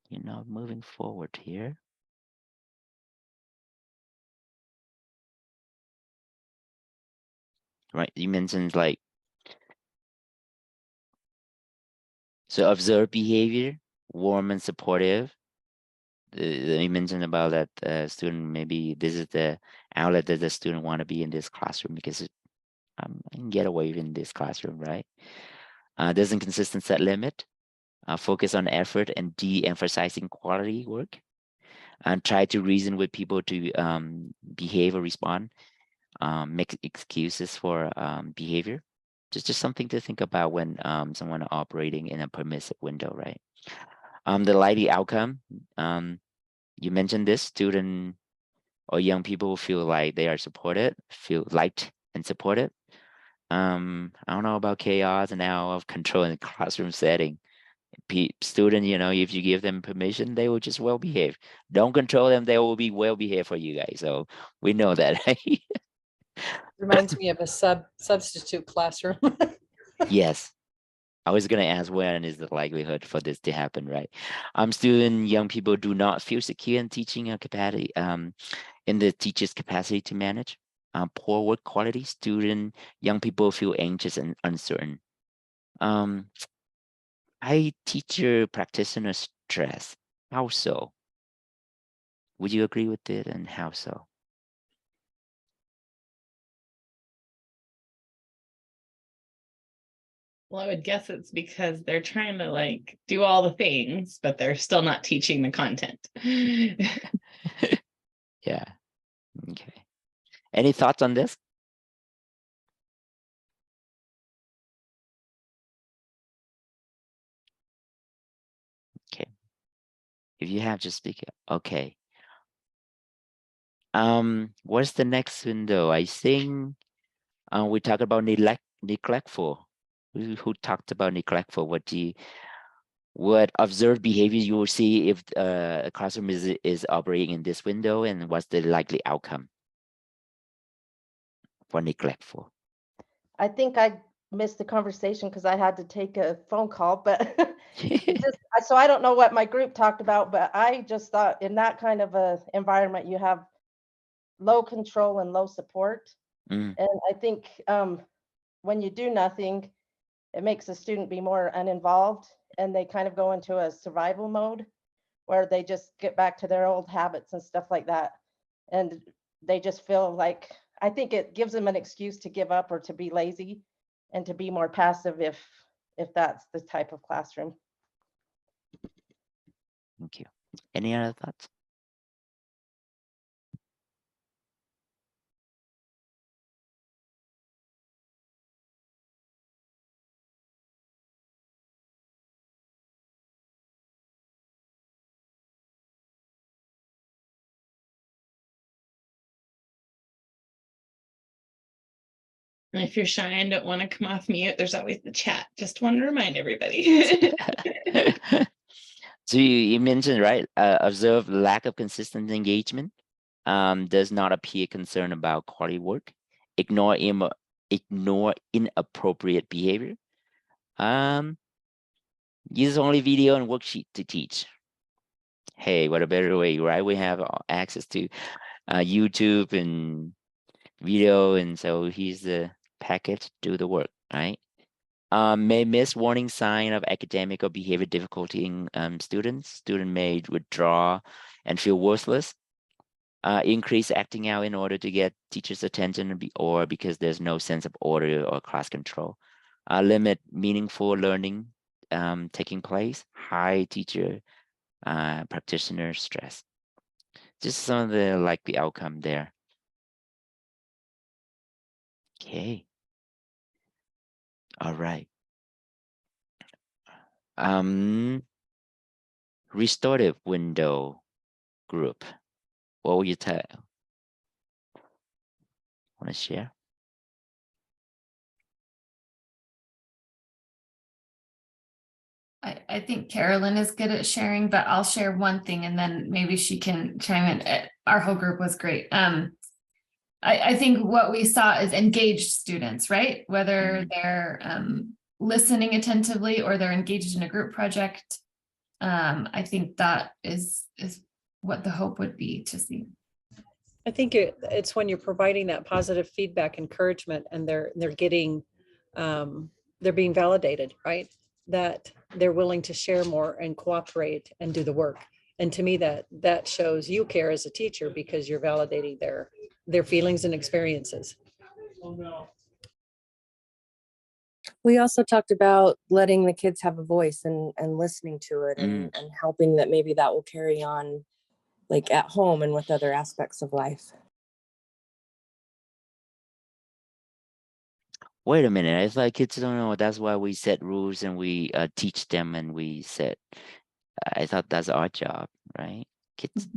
You know, moving forward here. Right, you mentioned like, so observe behavior, warm and supportive. You mentioned about that student, maybe this is the outlet that the student want to be in this classroom because I can get away in this classroom, right? There's a consistent set limit, focus on effort and de-emphasizing quality work, and try to reason with people to behave or respond, make excuses for behavior. Just something to think about when someone operating in a permissive window, right? The likely outcome, you mentioned this, student or young people feel like they are supported, feel liked and supported. I don't know about chaos and out of control in the classroom setting. Student, you know, if you give them permission, they will just well behave. Don't control them, they will be well behaved for you guys. So we know that, right?
Reminds me of a substitute classroom.
Yes. I was going to ask when is the likelihood for this to happen, right? Student, young people do not feel secure in teaching capacity, in the teacher's capacity to manage. Poor work quality, student, young people feel anxious and uncertain. High teacher practitioner stress, how so? Would you agree with it, and how so?
Well, I would guess it's because they're trying to like do all the things, but they're still not teaching the content.
Yeah. Okay. Any thoughts on this? Okay. If you have, just speak up. Okay. What's the next window? I think we talked about neglectful. Who talked about neglectful? What observed behavior you will see if a classroom is operating in this window, and what's the likely outcome for neglectful?
I think I missed the conversation because I had to take a phone call, but so I don't know what my group talked about, but I just thought in that kind of a environment, you have low control and low support. And I think when you do nothing, it makes the student be more uninvolved, and they kind of go into a survival mode where they just get back to their old habits and stuff like that. And they just feel like, I think it gives them an excuse to give up or to be lazy and to be more passive if that's the type of classroom.
Thank you. Any other thoughts?
And if you're shy and don't want to come off mute, there's always the chat. Just want to remind everybody.
So you mentioned, right, observe lack of consistent engagement, does not appear concerned about quality work, ignore inappropriate behavior, use only video and worksheet to teach. Hey, what a better way, right? We have access to YouTube and video, and so here's the package, do the work, right? May miss warning sign of academic or behavior difficulty in students. Student may withdraw and feel worthless. increase acting out in order to get teachers' attention or because there's no sense of order or class control. Limit meaningful learning taking place, high teacher practitioner stress. Just some of the likely outcome there. Okay. All right. Restorative window group. What will you tell? Want to share?
I think Carolyn is good at sharing, but I'll share one thing and then maybe she can chime in. Our whole group was great. I think what we saw is engaged students, right? Whether they're listening attentively or they're engaged in a group project. I think that is what the hope would be to see.
I think it's when you're providing that positive feedback, encouragement, and they're getting, they're being validated, right? That they're willing to share more and cooperate and do the work. And to me, that shows you care as a teacher because you're validating their feelings and experiences.
We also talked about letting the kids have a voice and listening to it and helping that maybe that will carry on like at home and with other aspects of life.
Wait a minute, I thought kids don't know. That's why we set rules and we teach them and we set, I thought that's our job, right? Kids.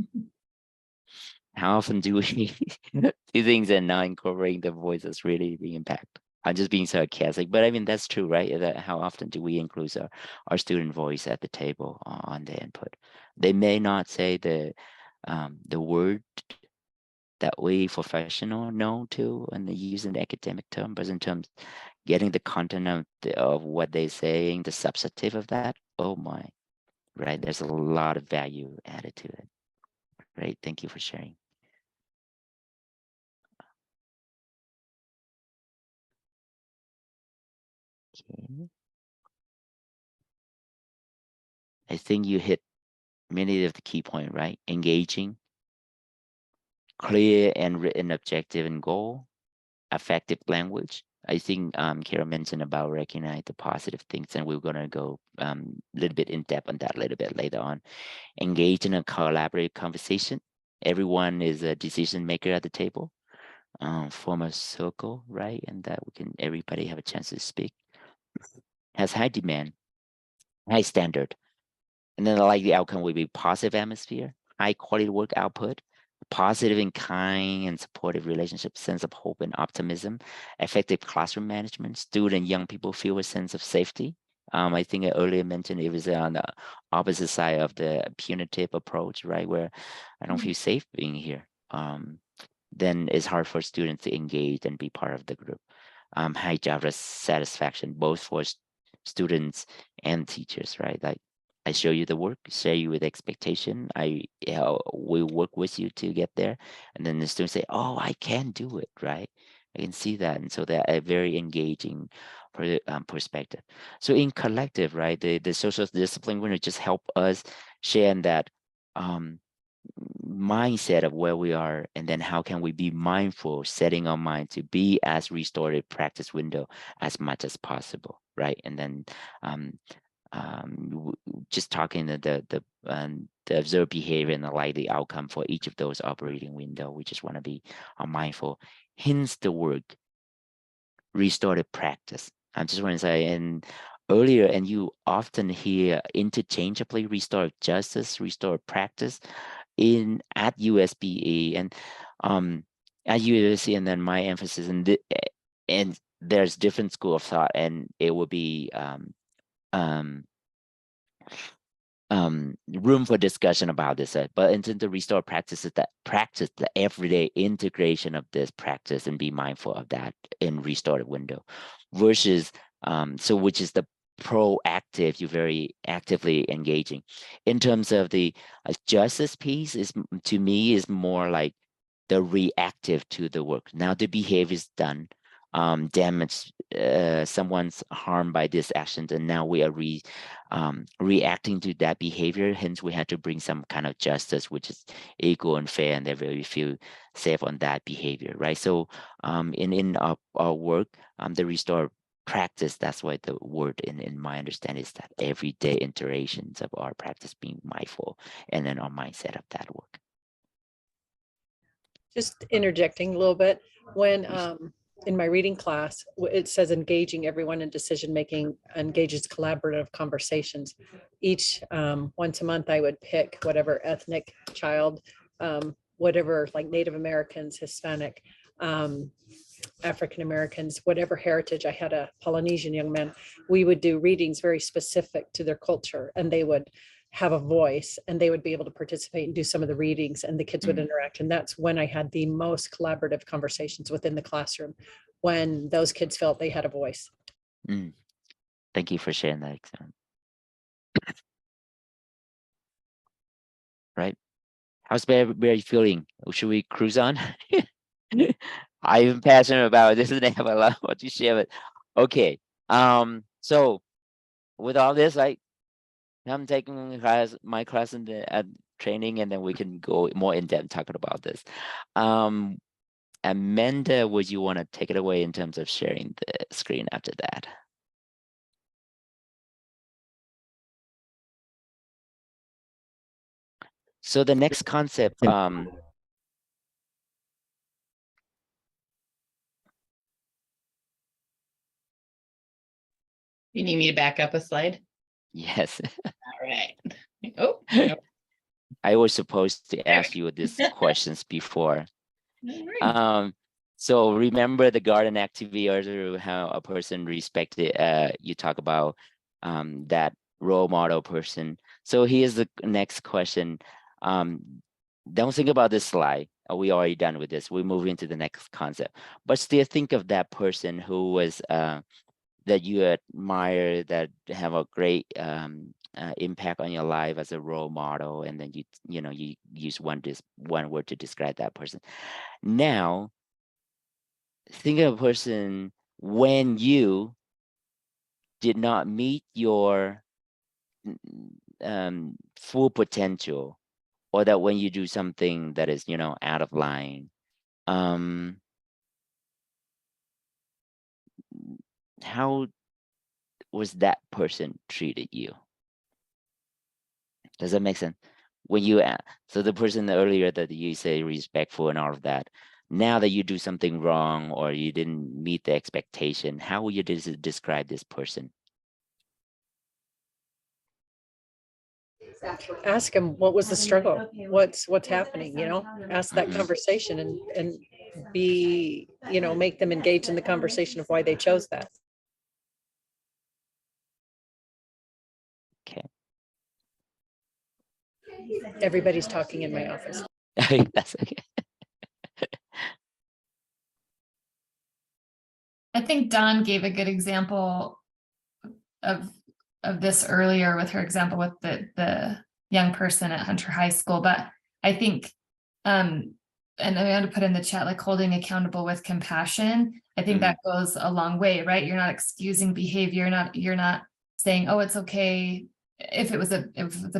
How often do we do things and not incorporating the voice that's really the impact? I'm just being sarcastic, but I mean, that's true, right? That how often do we include our student voice at the table on the input? They may not say the word that we professional know to and they use an academic term, but in terms getting the content of what they're saying, the substantive of that, oh my, right? There's a lot of value added to it, right? Thank you for sharing. Okay. I think you hit many of the key points, right? Engaging, clear and written objective and goal, effective language. I think Kara mentioned about recognize the positive things, and we're gonna go a little bit in depth on that a little bit later on. Engage in a collaborative conversation. Everyone is a decision maker at the table. Form a circle, right? And that everybody have a chance to speak. Has high demand, high standard. And then the outcome will be positive atmosphere, high quality work output, positive and kind and supportive relationship, sense of hope and optimism, effective classroom management, student and young people feel a sense of safety. I think I earlier mentioned it was on the opposite side of the punitive approach, right? Where I don't feel safe being here. Then it's hard for students to engage and be part of the group. High job satisfaction, both for students and teachers, right? Like I show you the work, share you with expectation. We work with you to get there. And then the students say, oh, I can do it, right? I can see that. And so they're a very engaging perspective. So in collective, right, the social discipline will just help us share in that mindset of where we are, and then how can we be mindful, setting our mind to be as restorative practice window as much as possible, right? And then just talking the observed behavior and the likely outcome for each of those operating window. We just want to be mindful. Hence the word restorative practice. I just want to say, and earlier, and you often hear interchangeably restorative justice, restorative practice at USBE and at USC, and then my emphasis and there's different school of thought, and it will be room for discussion about this, but in terms of restore practices that practice the everyday integration of this practice and be mindful of that in restorative window versus which is the proactive, you're very actively engaging. In terms of the justice piece is to me is more like the reactive to the work. Now the behavior is done. damaged, someone's harmed by this action, and now we are reacting to that behavior. Hence, we had to bring some kind of justice, which is equal and fair, and that we feel safe on that behavior, right? So in our work, the restore practice, that's why the word in my understanding is that everyday iterations of our practice being mindful, and then our mindset of that work.
Just interjecting a little bit, when in my reading class, it says engaging everyone in decision making engages collaborative conversations. Each once a month, I would pick whatever ethnic child, whatever, like Native Americans, Hispanic, African Americans, whatever heritage. I had a Polynesian young man. We would do readings very specific to their culture, and they would have a voice, and they would be able to participate and do some of the readings, and the kids would interact. And that's when I had the most collaborative conversations within the classroom, when those kids felt they had a voice.
Thank you for sharing that. Right. How's everybody feeling? Should we cruise on? I'm passionate about this and I have a lot more to share, but okay. So with all this, I'm taking my class in the training, and then we can go more in depth talking about this. Amanda, would you want to take it away in terms of sharing the screen after that? So the next concept,
You need me to back up a slide?
yes.
All right. Oh,
I was supposed to ask you these questions before. So remember the garden activity, or how a person respected, you talk about that role model person. So here's the next question. Don't think about this slide. We already done with this. We move into the next concept, but still think of that person who was that you admire, that have a great impact on your life as a role model, and then you use one word to describe that person. Now, think of a person when you did not meet your full potential, or that when you do something that is out of line. How was that person treated you? Does that make sense? When you so the person earlier that you say respectful and all of that, now that you do something wrong or you didn't meet the expectation, how will you describe this person?
Ask them, what was the struggle? What's happening? Ask that conversation, and be, make them engage in the conversation of why they chose that.
Okay.
Everybody's talking in my office.
That's okay.
I think Dawn gave a good example of this earlier with her example with the young person at Hunter High School, but I think and I want to put in the chat, like holding accountable with compassion. I think that goes a long way, right? You're not excusing behavior, you're not saying, oh, it's okay if it was a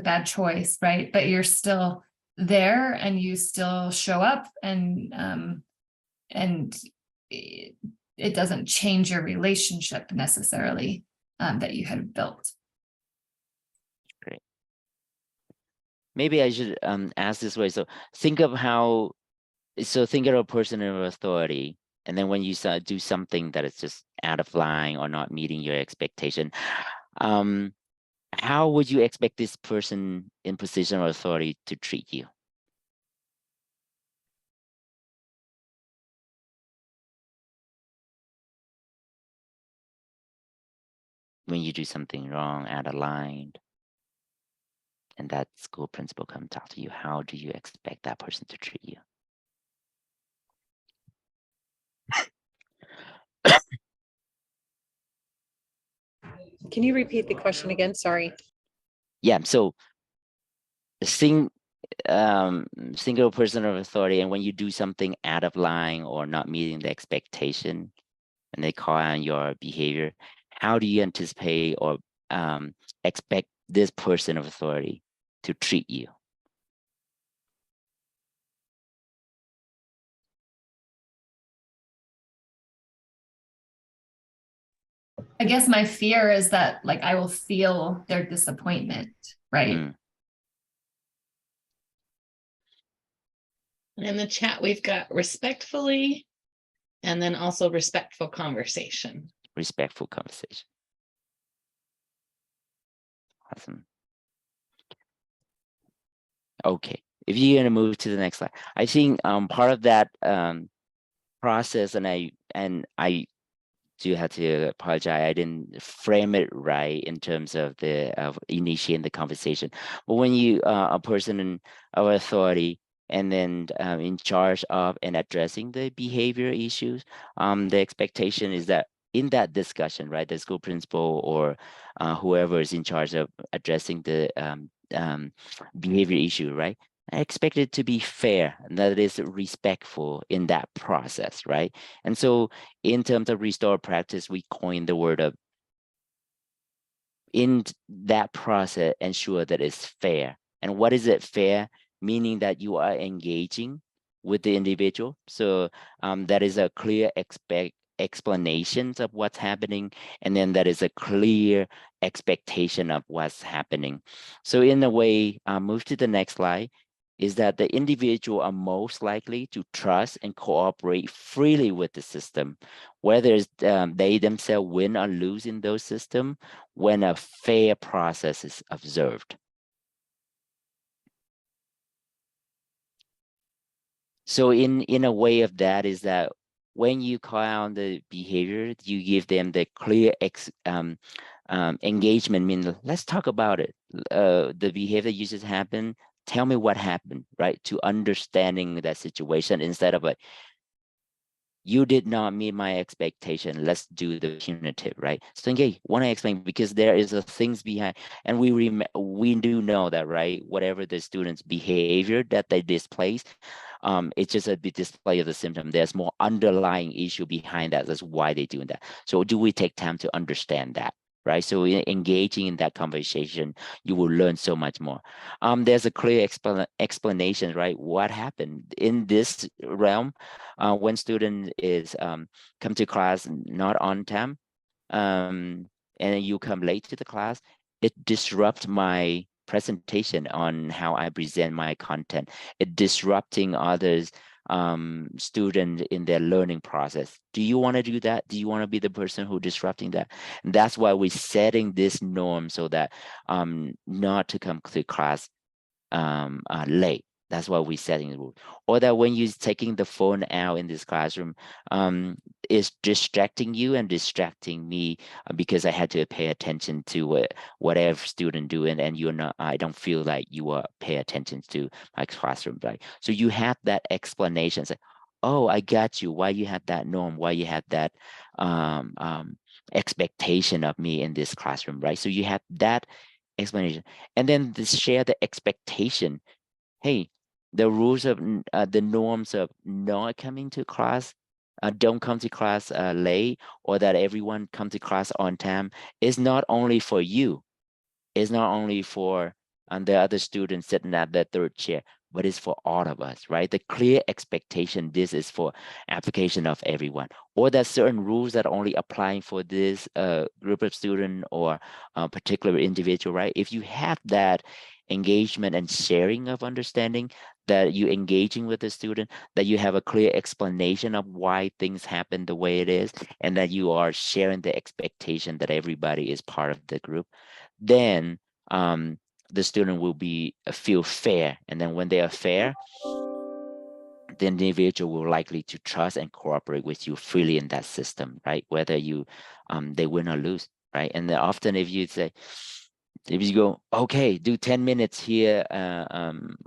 bad choice, right? But you're still there, and you still show up, and it doesn't change your relationship necessarily that you had built.
Great. Maybe I should ask this way. So think of think of a person of authority, and then when you do something that is just out of line or not meeting your expectation, how would you expect this person in position of authority to treat you? When you do something wrong, out of line, and that school principal comes talk to you, how do you expect that person to treat you?
Can you repeat the question again? Sorry.
Yeah, so single person of authority, and when you do something out of line or not meeting the expectation, and they call on your behavior, how do you anticipate or expect this person of authority to treat you?
I guess my fear is that like I will feel their disappointment, right?
Mm.
And in the chat, we've got respectfully, and then also respectful conversation.
Respectful conversation. Awesome. Okay, if you're gonna move to the next slide, I think part of that process, and I do have to apologize, I didn't frame it right in terms of initiating the conversation. But when you a person of authority and then in charge of and addressing the behavior issues, the expectation is that in that discussion, right, the school principal or whoever is in charge of addressing the behavior issue, right, I expect it to be fair and that it is respectful in that process, right? And so in terms of restore practice, we coined the word of in that process, ensure that it's fair. And what is it fair? Meaning that you are engaging with the individual. So that is a clear explanations of what's happening. And then that is a clear expectation of what's happening. So in a way, move to the next slide, is that the individual are most likely to trust and cooperate freely with the system, whether they themselves win or lose in those systems when a fair process is observed. So in a way of that is that when you call out the behavior, you give them the clear engagement, meaning let's talk about it. The behavior you just happened, tell me what happened, right? To understanding that situation instead of like, you did not meet my expectation, let's do the punitive, right? So again, want to explain because there is a things behind, and we do know that, right? Whatever the student's behavior that they displays, it's just a display of the symptom. There's more underlying issue behind that. That's why they're doing that. So do we take time to understand that? Right, so engaging in that conversation, you will learn so much more. There's a clear explanation, right? What happened in this realm when student is come to class not on time, and you come late to the class, it disrupts my presentation on how I present my content. It disrupting others student in their learning process. Do you want to do that? Do you want to be the person who disrupting that? And that's why we're setting this norm so that not to come to class late. That's why we're setting the rule. Or that when you're taking the phone out in this classroom, it's distracting you and distracting me because I had to pay attention to whatever student doing, and you're not. I don't feel like you are pay attention to my classroom, right? So you have that explanation. Say, oh, I got you. Why you had that norm? Why you had that expectation of me in this classroom, right? So you have that explanation, and then share the expectation. Hey, the rules of the norms of not coming to class, don't come to class late, or that everyone come to class on time is not only for you, it's not only for the other students sitting at the third chair, but it's for all of us, right? The clear expectation, this is for application of everyone, or that certain rules that only applying for this group of student or a particular individual, right? If you have that engagement and sharing of understanding, that you engaging with the student, that you have a clear explanation of why things happen the way it is, and that you are sharing the expectation that everybody is part of the group, then the student will feel fair. And then when they are fair, the individual will likely to trust and cooperate with you freely in that system, right? Whether you they win or lose, right? And then often if you say, if you go, okay, do 10 minutes here,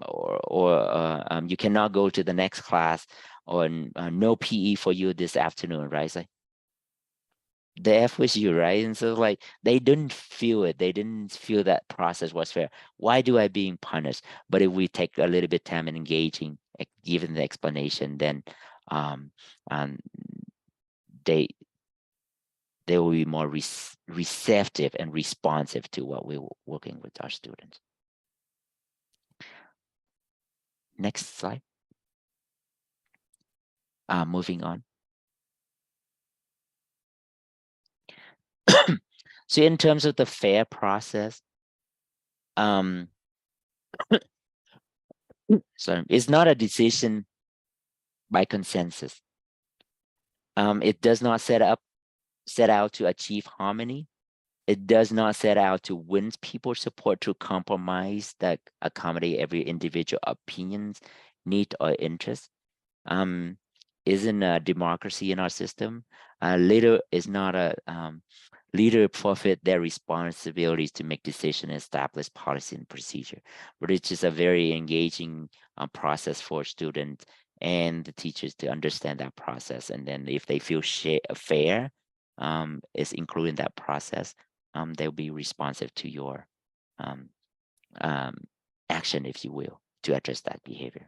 or you cannot go to the next class, or no PE for you this afternoon, right? It's like, the F was you, right? And so like they didn't feel it. They didn't feel that process was fair. Why do I being punished? But if we take a little bit time and engaging, giving the explanation, then they they will be more receptive and responsive to what we're working with our students. Next slide. Moving on. So in terms of the FAIR process, sorry, it's not a decision by consensus. It does not set out to achieve harmony. It does not set out to win people's support through compromise that accommodate every individual opinions, need, or interest. Isn't a democracy in our system. Leader is not a leader forfeit their responsibilities to make decisions and establish policy and procedure, but it's just a very engaging process for students and the teachers to understand that process. And then if they feel fair is including that process, they'll be responsive to your action, if you will, to address that behavior.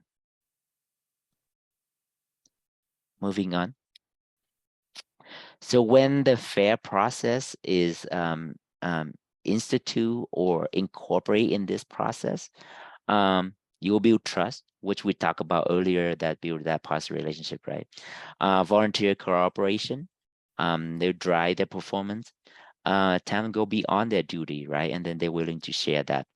Moving on. So when the FAIR process is institute or incorporate in this process, you will build trust, which we talked about earlier, that build that positive relationship, right? Volunteer cooperation, they drive their performance. Talent go beyond their duty, right? And then they're willing to share that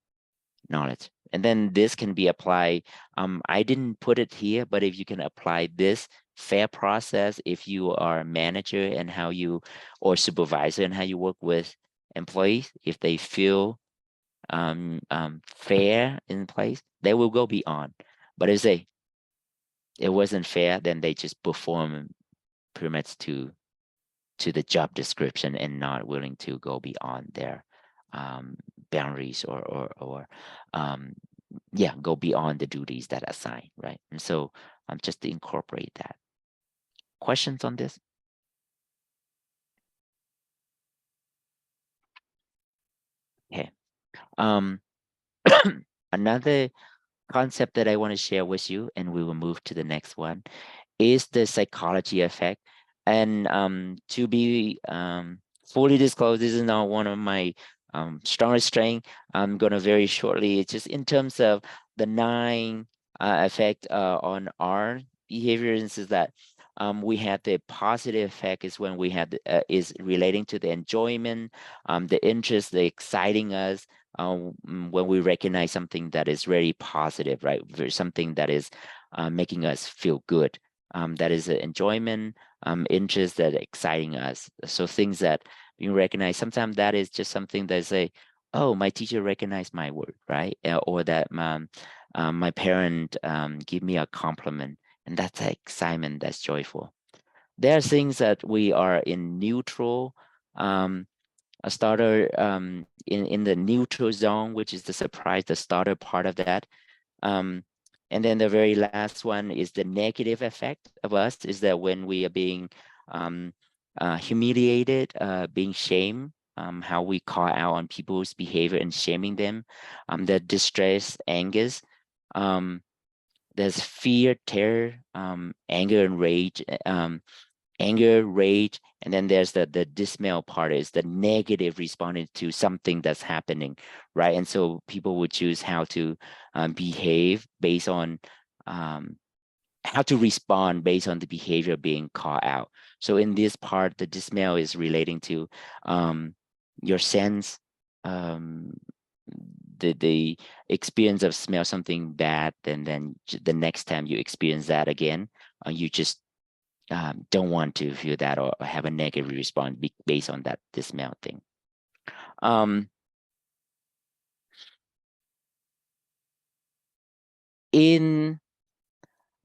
knowledge. And then this can be applied. I didn't put it here, but if you can apply this FAIR process, if you are a manager and how you, or supervisor and how you work with employees, if they feel fair in place, they will go beyond. But if it wasn't fair, then they just perform pretty much to the job description and not willing to go beyond their boundaries or yeah, go beyond the duties that are assigned, right? And so just to incorporate that. Questions on this? Okay. Another concept that I want to share with you, and we will move to the next one, is the psychology effect. And to be fully disclosed, this is not one of my strongest strengths. I'm going to very shortly, just in terms of the 9 effect on our behaviors, is that we have the positive effect is when we have is relating to the enjoyment, the interest, the exciting us, when we recognize something that is very positive, right? Something that is making us feel good. That is enjoyment, interest that exciting us. So things that you recognize, sometimes that is just something that say, oh, my teacher recognized my work, right? Or that my parent give me a compliment, and that's excitement, that's joyful. There are things that we are in neutral, a starter in the neutral zone, which is the surprise, the starter part of that. And then the very last one is the negative effect of us, is that when we are being humiliated, being shamed, how we call out on people's behavior and shaming them, the distress, angers, there's fear, terror, anger and rage, anger, rage, and then there's the dismal part, is the negative responding to something that's happening, right? And so people would choose how to behave based on how to respond based on the behavior being called out. So in this part, the dismal is relating to your sense, the experience of smell something bad, and then the next time you experience that again, you just don't want to feel that or have a negative response based on that smell thing. In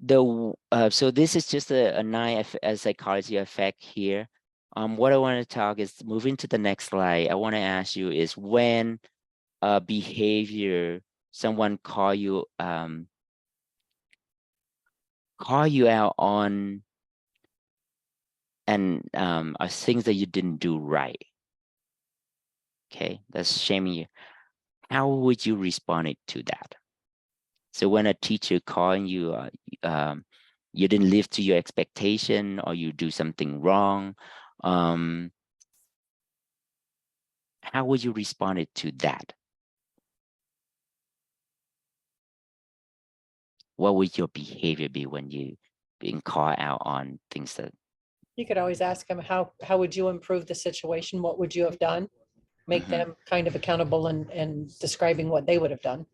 the so this is just a 9 psychology effect here. What I want to talk is, moving to the next slide, I want to ask you is, when a behavior, someone call you out on and things that you didn't do right, okay, that's shaming you, how would you respond to that? So when a teacher calling you, you didn't live to your expectation, or you do something wrong, how would you respond to that? What would your behavior be when you being called out on things that?
You could always ask them, how would you improve the situation? What would you have done? Make them kind of accountable and describing what they would have done.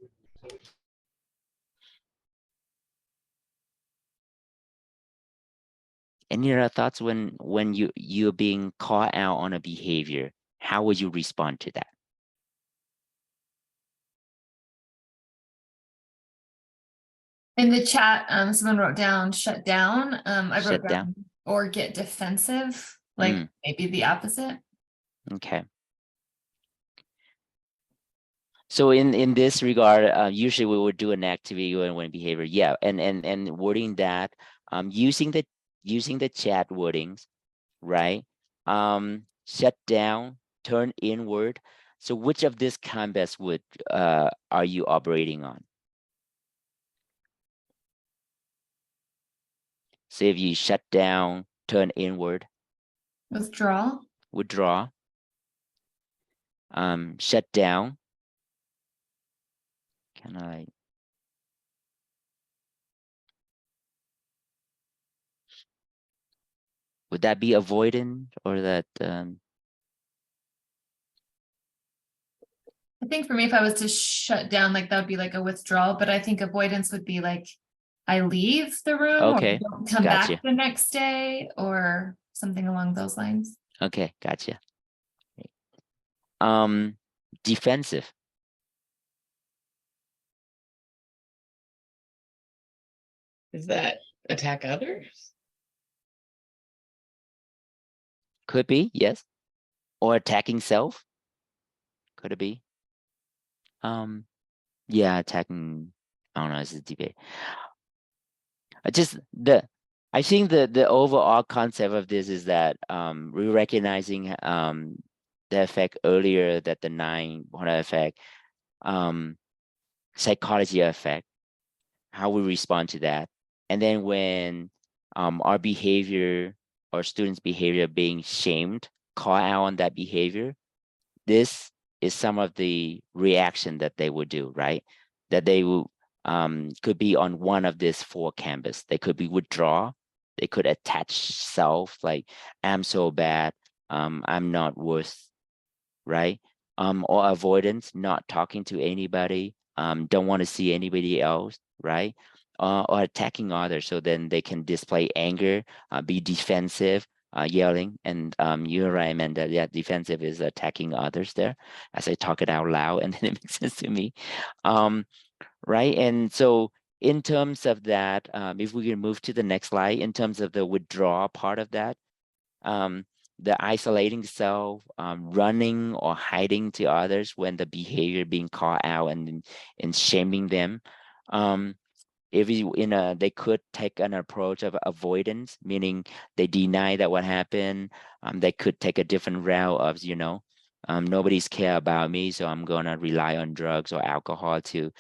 Any other thoughts when you're being called out on a behavior? How would you respond to that?
In the chat, someone wrote down shut down. I wrote
Shut
down or get defensive, like maybe the opposite.
Okay. So in this regard, usually we would do an activity when behavior. Yeah, and wording that, using the chat wordings, right? Shut down, turn inward. So which of this canvas would are you operating on? So if you shut down, turn inward.
Withdraw.
Withdraw. Shut down. Can I? Would that be avoidant or that?
I think for me, if I was to shut down, like that would be like a withdrawal, but I think avoidance would be like I leave the room
Okay,
or don't come
gotcha.
back the next day or something along those lines.
Okay, gotcha. Defensive.
Is that attack others?
Could be, yes. Or attacking self. Could it be? Yeah, attacking. I don't know. It's a debate. I think the overall concept of this is that we're recognizing the effect earlier, that the 9-point effect, psychology effect, how we respond to that, and then when our behavior or students' behavior being shamed, call out on that behavior, this is some of the reaction that they would do, right? That they will could be on one of these 4 canvas. They could be withdraw. They could attach self, like I'm so bad, I'm not worth, right? Or avoidance, not talking to anybody, don't want to see anybody else, right? Or attacking others, so then they can display anger, be defensive, yelling, and you're right, Amanda. Yeah, defensive is attacking others there, as I talk it out loud, and then it makes sense to me, right? And so in terms of that, if we can move to the next slide, in terms of the withdrawal part of that, the isolating self, running or hiding to others when the behavior being called out and shaming them. If you they could take an approach of avoidance, meaning they deny that what happened. They could take a different route of, nobody's care about me, so I'm gonna rely on drugs or alcohol to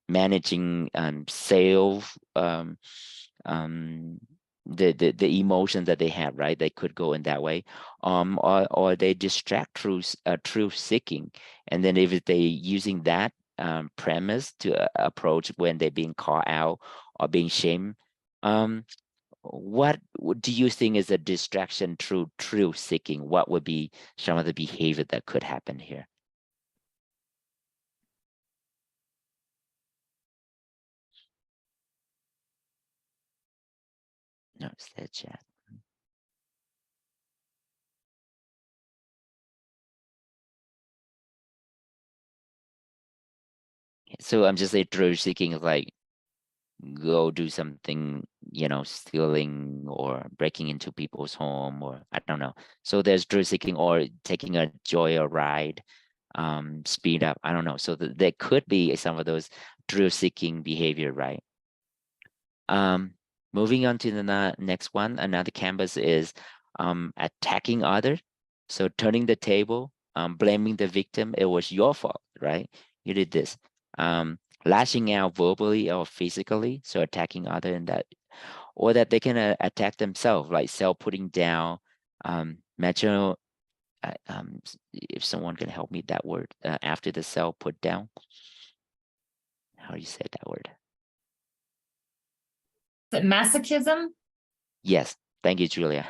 managing sales, the emotion that they have, right? They could go in that way, or they distract through truth seeking, and then if they using that premise to approach when they're being called out or being shamed, what do you think is a distraction through truth seeking? What would be some of the behavior that could happen here? No, it's that chat. So I'm just saying truth seeking is like go do something, stealing or breaking into people's home, or I don't know. So there's truth seeking or taking a joyride, speed up. I don't know. So there could be some of those truth seeking behavior, right? Moving on to the next one, another canvas is attacking others. So turning the table, blaming the victim. It was your fault, right? You did this. Lashing out verbally or physically, so attacking other in that, or that they can attack themselves, like self putting down, if someone can help me that word after the cell put down. How do you say that word?
Is it masochism?
Yes, thank you, Julia.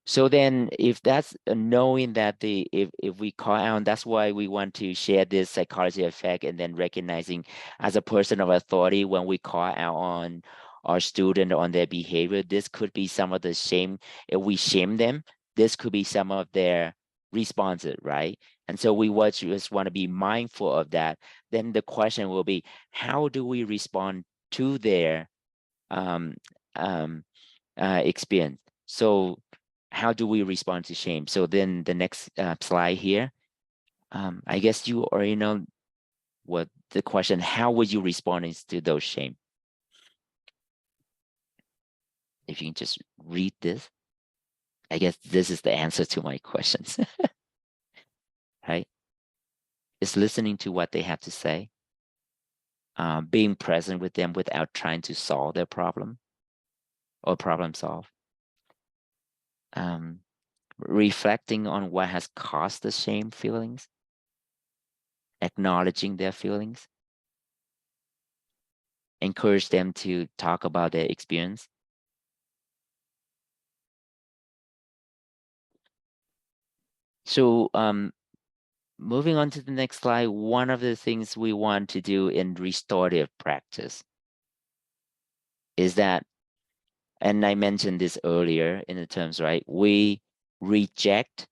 So then if that's knowing that if we call out, that's why we want to share this psychology effect, and then recognizing as a person of authority, when we call out on our student on their behavior, this could be some of the shame. If we shame them, this could be some of their responses, right? And so we just want to be mindful of that. Then the question will be, how do we respond to their experience? So how do we respond to shame? So then the next slide here, I guess you already know what the question, how would you respond to those shame? If you can just read this, I guess this is the answer to my questions, right? It's listening to what they have to say, being present with them without trying to solve their problem or problem solve. Reflecting on what has caused the shame feelings, acknowledging their feelings, encourage them to talk about their experience. So moving on to the next slide, one of the things we want to do in restorative practice is that, and I mentioned this earlier in the terms, right? We reject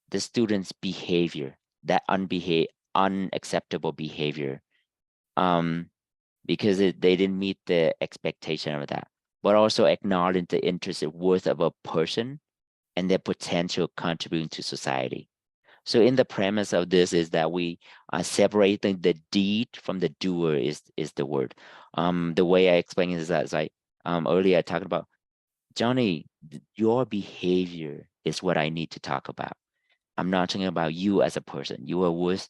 the student's behavior, that unacceptable behavior, because they didn't meet the expectation of that, but also acknowledge the intrinsic worth of a person and their potential contributing to society. So in the premise of this is that we are separating the deed from the doer is the word. The way I explain it is that, like earlier I talked about, Johnny, your behavior is what I need to talk about. I'm not talking about you as a person. You are worth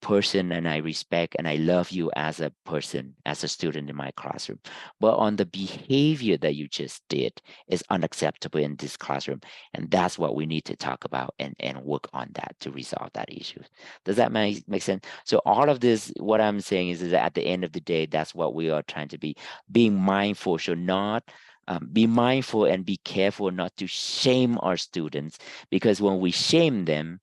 person, and I respect and I love you as a person, as a student in my classroom. But on the behavior that you just did is unacceptable in this classroom. And that's what we need to talk about and work on that to resolve that issue. Does that make sense? So all of this, what I'm saying is that at the end of the day, that's what we are trying to be, being mindful, should not be mindful and be careful not to shame our students, because when we shame them,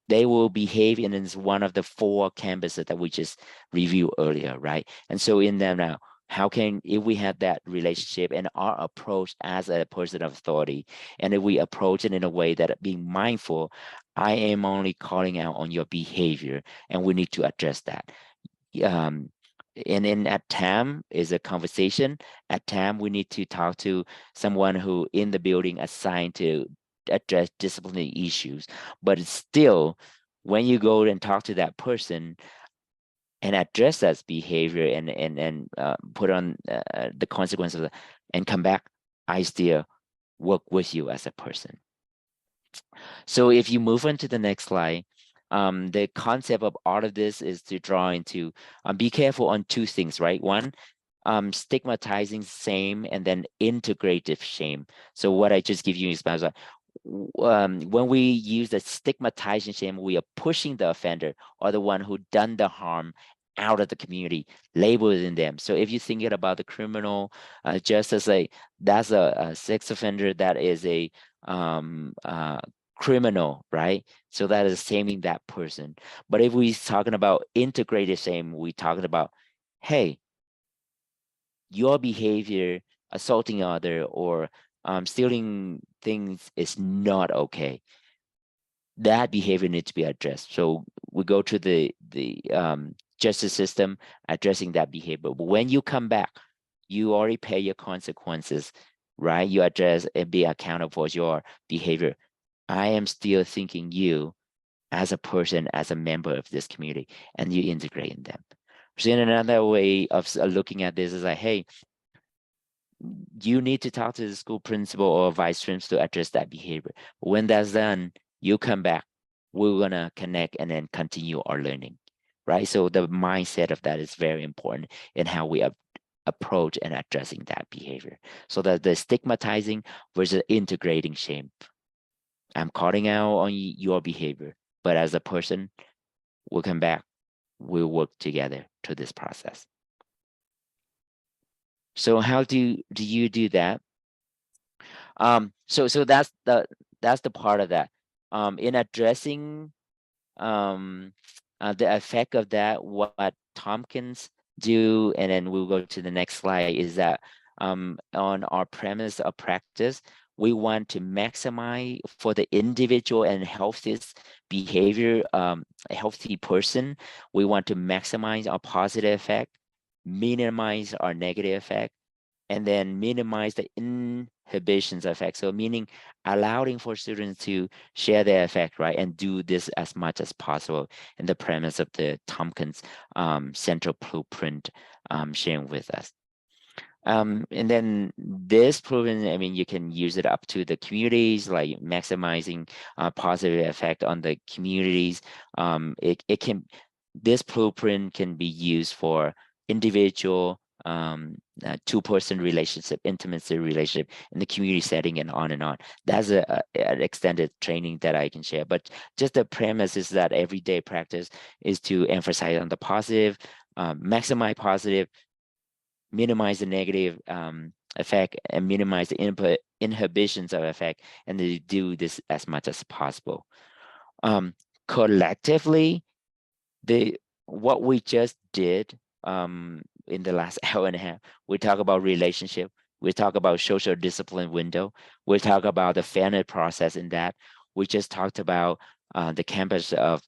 they will behave in one of the 4 campuses that we just reviewed earlier, right? And so in them now, how can, if we have that relationship and our approach as a person of authority, and if we approach it in a way that being mindful, I am only calling out on your behavior, and we need to address that. And in at TAM is a conversation. At TAM, we need to talk to someone who in the building assigned to address disciplinary issues. But it's still, when you go and talk to that person and address that behavior and put on the consequences of that and come back, I still work with you as a person. So if you move on to the next slide, the concept of all of this is to draw into, be careful on 2 things, right? One, stigmatizing shame, and then integrative shame. So what I just give you is when we use the stigmatizing shame, we are pushing the offender or the one who done the harm out of the community, labeling them. So if you're thinking about the criminal justice, like that's a sex offender, that is a criminal, right? So that is shaming that person. But if we're talking about integrated shame, we're talking about, hey, your behavior, assaulting other or stealing things is not okay. That behavior needs to be addressed. So we go to the justice system addressing that behavior. But when you come back, you already pay your consequences, right? You address and be accountable for your behavior. I am still thinking you as a person, as a member of this community, and you integrate in them. So in another way of looking at this is like, hey, you need to talk to the school principal or vice principal to address that behavior. When that's done, you come back, we're gonna connect and then continue our learning, right? So the mindset of that is very important in how we approach and addressing that behavior. So that the stigmatizing versus integrating shame. I'm calling out on your behavior, but as a person, we'll come back, we'll work together to this process. So how do you do that? So that's the part of that. In addressing the effect of that, what Tompkins do, and then we'll go to the next slide, is that on our premise of practice, we want to maximize for the individual and healthiest behavior, a healthy person, we want to maximize our positive effect, minimize our negative effect, and then minimize the inhibitions effect. So meaning allowing for students to share their effect, right? And do this as much as possible in the premise of the Tompkins central blueprint sharing with us. And then this proven, I mean, you can use it up to the communities, like maximizing positive effect on the communities. This blueprint can be used for individual, two-person relationship, intimacy relationship in the community setting, and on and on. That's an extended training that I can share. But just the premise is that everyday practice is to emphasize on the positive, maximize positive, minimize the negative effect, and minimize the inhibitions of effect, and to do this as much as possible. Collectively, what we just did in the last hour and a half, we talk about relationship, we talk about social discipline window, we talk about the fairness process in that. We just talked about the campus of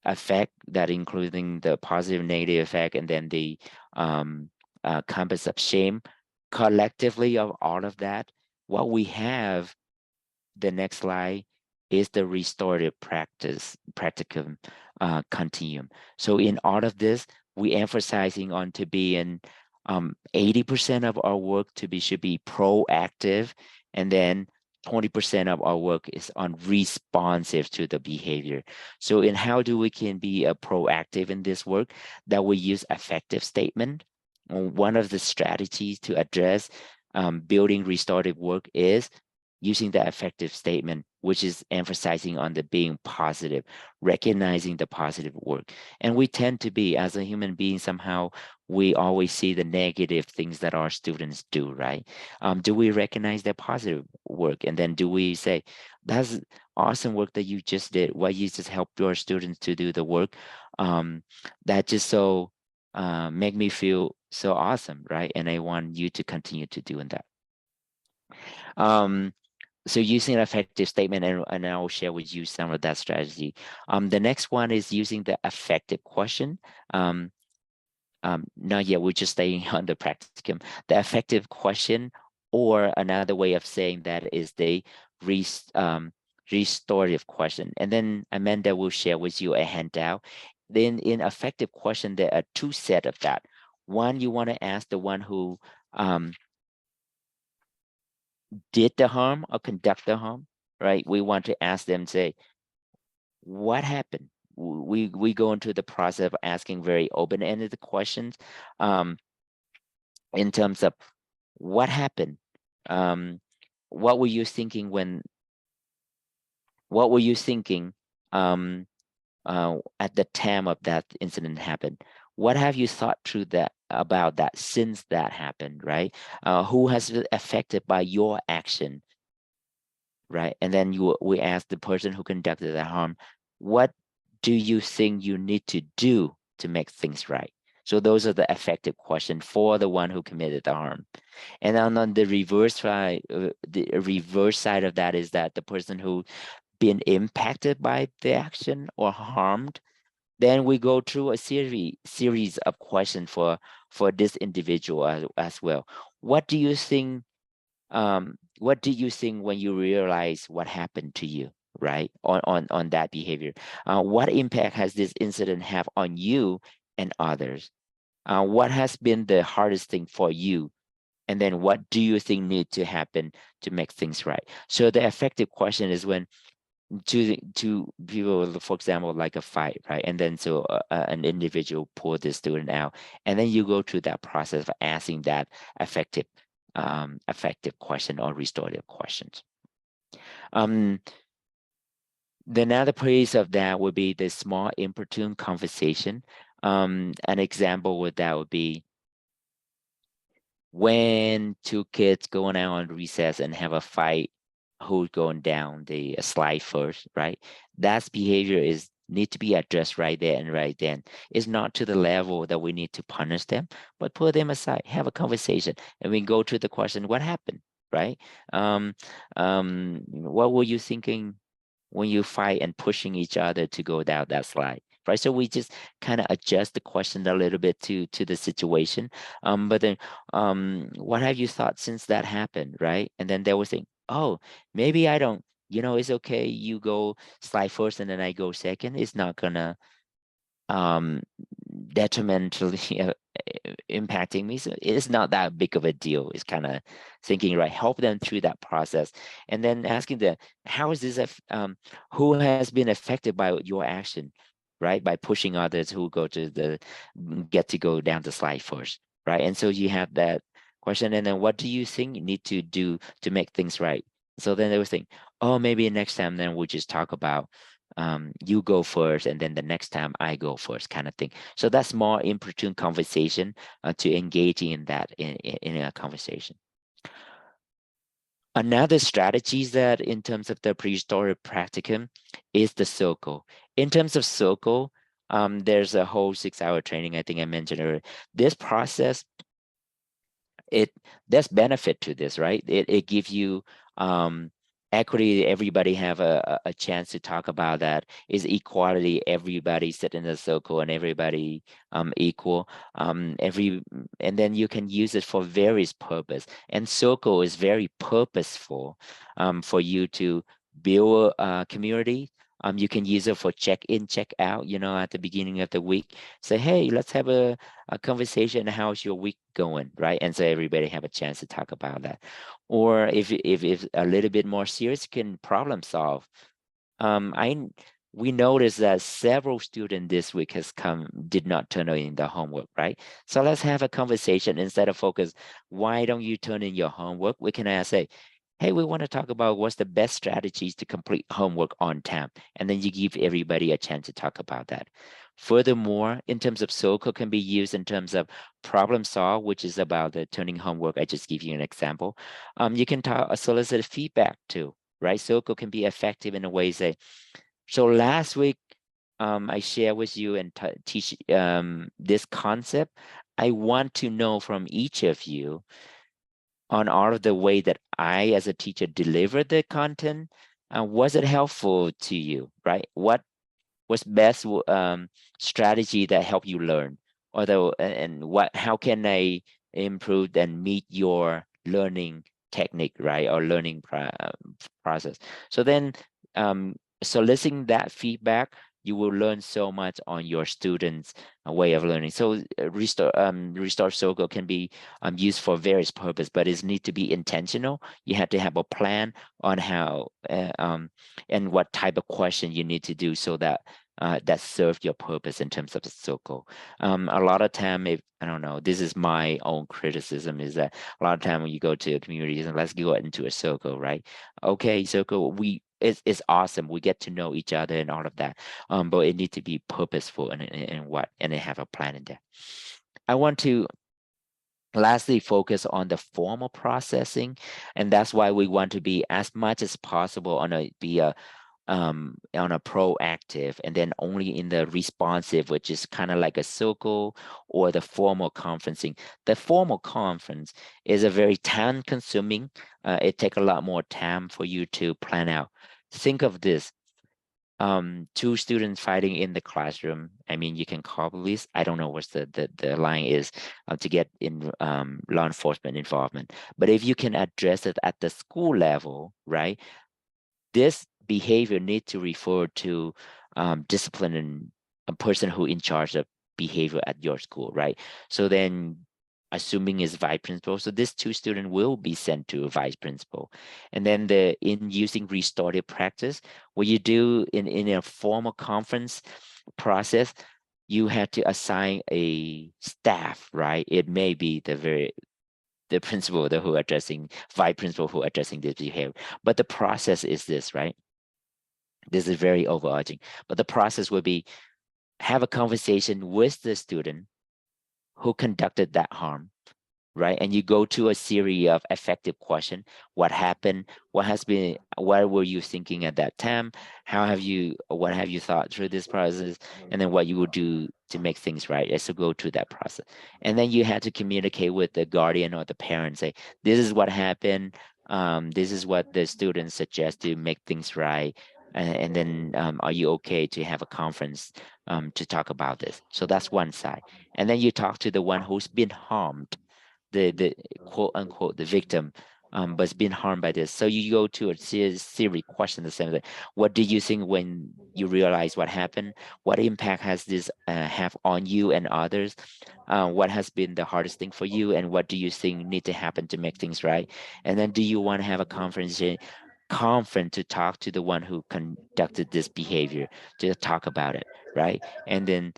effect, that including the positive, negative effect, and then the compass of shame. Collectively of all of that, what we have, the next slide, is the restorative practicum continuum. So in all of this, we emphasizing on to be in 80% of our work should be proactive, and then 20% of our work is on responsive to the behavior. So in how do we can be proactive in this work, that we use affective statement. One of the strategies to address building restorative work is using the affective statement, which is emphasizing on the being positive, recognizing the positive work. And we tend to be, as a human being, somehow we always see the negative things that our students do, right? Do we recognize their positive work? And then do we say, that's awesome work that you just did. Why you just helped your students to do the work? That just so make me feel so awesome, right? And I want you to continue to doing that. So using an affective statement, and I will share with you some of that strategy. The next one is using the affective question. Not yet, we're just staying on the practicum. The affective question, or another way of saying that, is the restorative question. And then Amanda will share with you a handout. Then in affective question, there are two sets of that. One, you want to ask the one who did the harm or conduct the harm, right? We want to ask them, say, what happened? We go into the process of asking very open-ended questions in terms of what happened. What were you thinking at the time of that incident happened? What have you thought through about that since that happened, right? Who has been affected by your action, right? And then we ask the person who conducted the harm, what do you think you need to do to make things right? So those are the affective questions for the one who committed the harm. And then on the reverse side, of that is that the person who been impacted by the action or harmed, then we go through a series of questions for this individual as well. What do you think? What did you think when you realize what happened to you, right? On that behavior? What impact has this incident have on you and others? What has been the hardest thing for you? And then what do you think need to happen to make things right? So the affective question is when to people, for example, like a fight, right? And then so an individual pull the student out, and then you go through that process of asking that effective question or restorative questions. The another piece of that would be the small importune conversation. An example with that would be when two kids going out on recess and have a fight, who's going down the slide first, right? That's behavior is need to be addressed right there and right then. It's not to the level that we need to punish them, but put them aside, have a conversation, and we go to the question, what happened, right? What were you thinking when you fight and pushing each other to go down that slide? Right, so we just kind of adjust the question a little bit to the situation. But then, what have you thought since that happened, right? And then they will think, oh, maybe I don't. It's okay. You go slide first, and then I go second. It's not gonna detrimentally impacting me. So it's not that big of a deal. It's kind of thinking, right, help them through that process, and then asking them, how is this who has been affected by your action, right? By pushing others who get to go down the slide first, right? And so you have that question, and then what do you think you need to do to make things right? So then they would think, oh, maybe next time then we'll just talk about you go first, and then the next time I go first, kind of thing. So that's more importune conversation to engage in that in a conversation. Another strategy that in terms of the pre-restorative practicum is the circle. In terms of circle, there's a whole 6-hour training I think I mentioned earlier. This process, there's benefit to this, right? It gives you equity, everybody have a chance to talk about that. Is equality, everybody sit in a circle and everybody equal. And then you can use it for various purpose. And circle is very purposeful for you to build a community. You can use it for check-in, check-out, at the beginning of the week. Say, hey, let's have a conversation. How's your week going, right? And so everybody have a chance to talk about that. Or if it's a little bit more serious, can problem solve. We noticed that several students this week did not turn in the homework, right? So let's have a conversation instead of focus, why don't you turn in your homework? We can say, hey, we want to talk about what's the best strategies to complete homework on time. And then you give everybody a chance to talk about that. Furthermore, in terms of circle can be used in terms of problem solve, which is about the turning homework. I just give you an example. You can solicit feedback too, right? Circle can be effective in a way, say, so last week, I share with you and teach this concept. I want to know from each of you on all of the way that I, as a teacher, deliver the content. Was it helpful to you, right? What was best strategy that helped you learn? How can I improve and meet your learning technique, right? Or learning process. So then soliciting that feedback, you will learn so much on your students' way of learning. So restore circle can be used for various purposes, but it needs to be intentional. You have to have a plan on how and what type of question you need to do so that that serve your purpose in terms of the circle. A lot of time, I don't know, this is my own criticism, is that a lot of time when you go to a community, let's go into a circle, right? Okay, circle, it's awesome. We get to know each other and all of that. But it needs to be purposeful and they have a plan in there. I want to lastly focus on the formal processing, and that's why we want to be as much as possible on a proactive, and then only in the responsive, which is kind of like a circle or the formal conferencing. The formal conference is a very time consuming. It takes a lot more time for you to plan out. Think of this. 2 students fighting in the classroom. I mean, you can call police. I don't know what the line is to get in law enforcement involvement. But if you can address it at the school level, right? This behavior need to refer to disciplining a person who in charge of behavior at your school, right? So then assuming is vice principal. So this 2 students will be sent to a vice principal. And then in using restorative practice, what you do in a formal conference process, you have to assign a staff, right? It may be the principal who addressing, vice principal who addressing this behavior. But the process is this, right? This is very overarching. But the process will be have a conversation with the student who conducted that harm, right? And you go to a series of effective questions. What happened? What were you thinking at that time? What have you thought through this process? And then what you will do to make things right is to go through that process. And then you have to communicate with the guardian or the parent, say, this is what happened. This is what the students suggest to make things right. And then are you okay to have a conference to talk about this? So that's one side. And then you talk to the one who's been harmed, the quote unquote the victim, but's been harmed by this. So you go to a series question the same thing. What did you think when you realize what happened? What impact has this have on you and others? What has been the hardest thing for you, and what do you think need to happen to make things right? And then do you want to have a conference to talk to the one who conducted this behavior, to talk about it, right? And then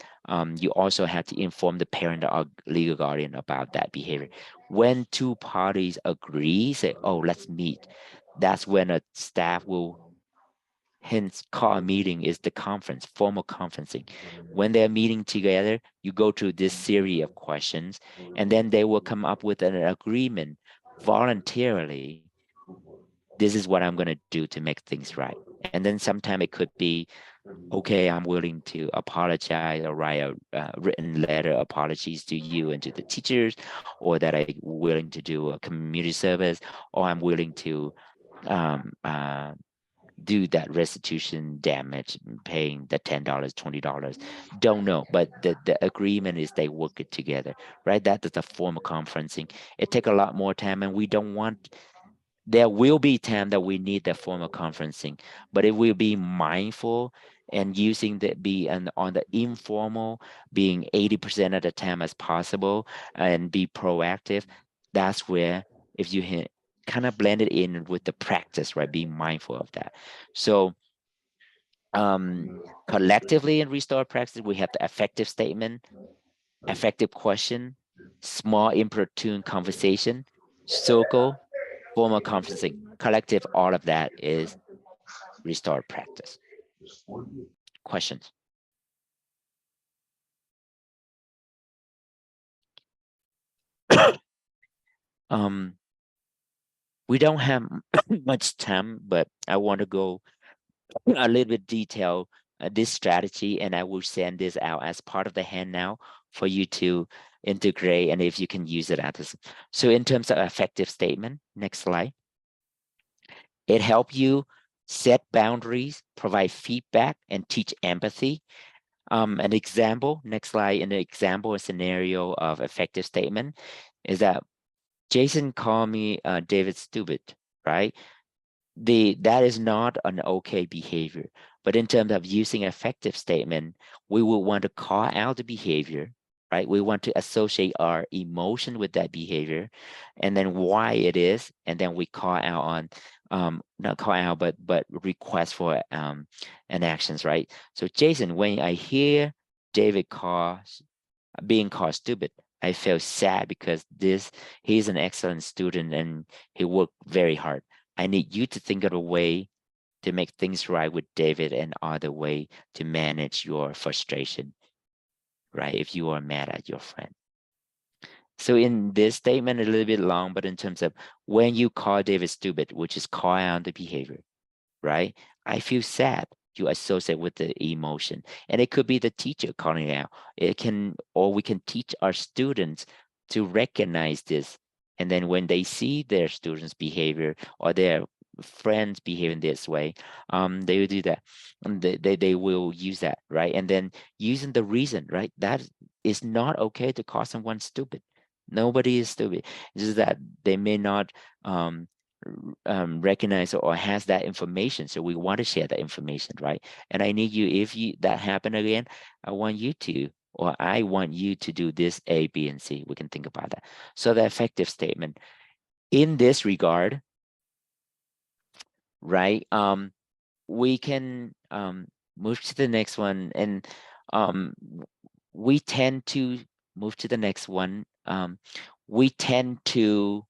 you also have to inform the parent or legal guardian about that behavior. When 2 parties agree, say, oh, let's meet, that's when a staff will hence call a meeting is the conference, formal conferencing. When they're meeting together, you go through this series of questions, and then they will come up with an agreement voluntarily. This is what I'm going to do to make things right. And then sometime it could be, okay, I'm willing to apologize or write a written letter apologies to you and to the teachers, or that I'm willing to do a community service, or I'm willing to do that restitution damage, paying the $10, $20, don't know. But the agreement is they work it together, right? That is a form of conferencing. It takes a lot more time, and we don't want. There will be time that we need that form of conferencing, but it will be mindful and using on the informal, being 80% of the time as possible, and be proactive. That's where, if you kind of blend it in with the practice, right? Being mindful of that. So collectively in Restore practice, we have the effective statement, effective question, small importune conversation, circle, formal conferencing. Collective, all of that is Restore practice. Questions? We don't have much time, but I want to go a little bit detail this strategy, and I will send this out as part of the handout for you to integrate, and if you can use it at this. So in terms of effective statement, next slide. It helps you set boundaries, provide feedback, and teach empathy. An example, next slide, an example, a scenario of effective statement is that Jason called me David stupid, right? That is not an okay behavior. But in terms of using effective statement, we will want to call out the behavior, right? We want to associate our emotion with that behavior, and then why it is, and then we call out on not call out, but request for an actions, right? So Jason, when I hear David being called stupid, I feel sad because he's an excellent student and he worked very hard. I need you to think of a way to make things right with David and other way to manage your frustration, right? If you are mad at your friend. So in this statement, a little bit long, but in terms of when you call David stupid, which is call out the behavior, right? I feel sad. You associate with the emotion, and it could be the teacher calling it out. Or we can teach our students to recognize this. And then when they see their students' behavior or their friends behaving this way, they will do that. And they will use that, right? And then using the reason, right? That is not okay to call someone stupid. Nobody is stupid. It's just that they may not recognize or has that information. So we want to share that information, right? And I need you, if that happen again, I want you to or I want you to do this A, B, and C. We can think about that. So the affective statement in this regard, right? We can move to the next one, and we tend to move to the next one. We tend to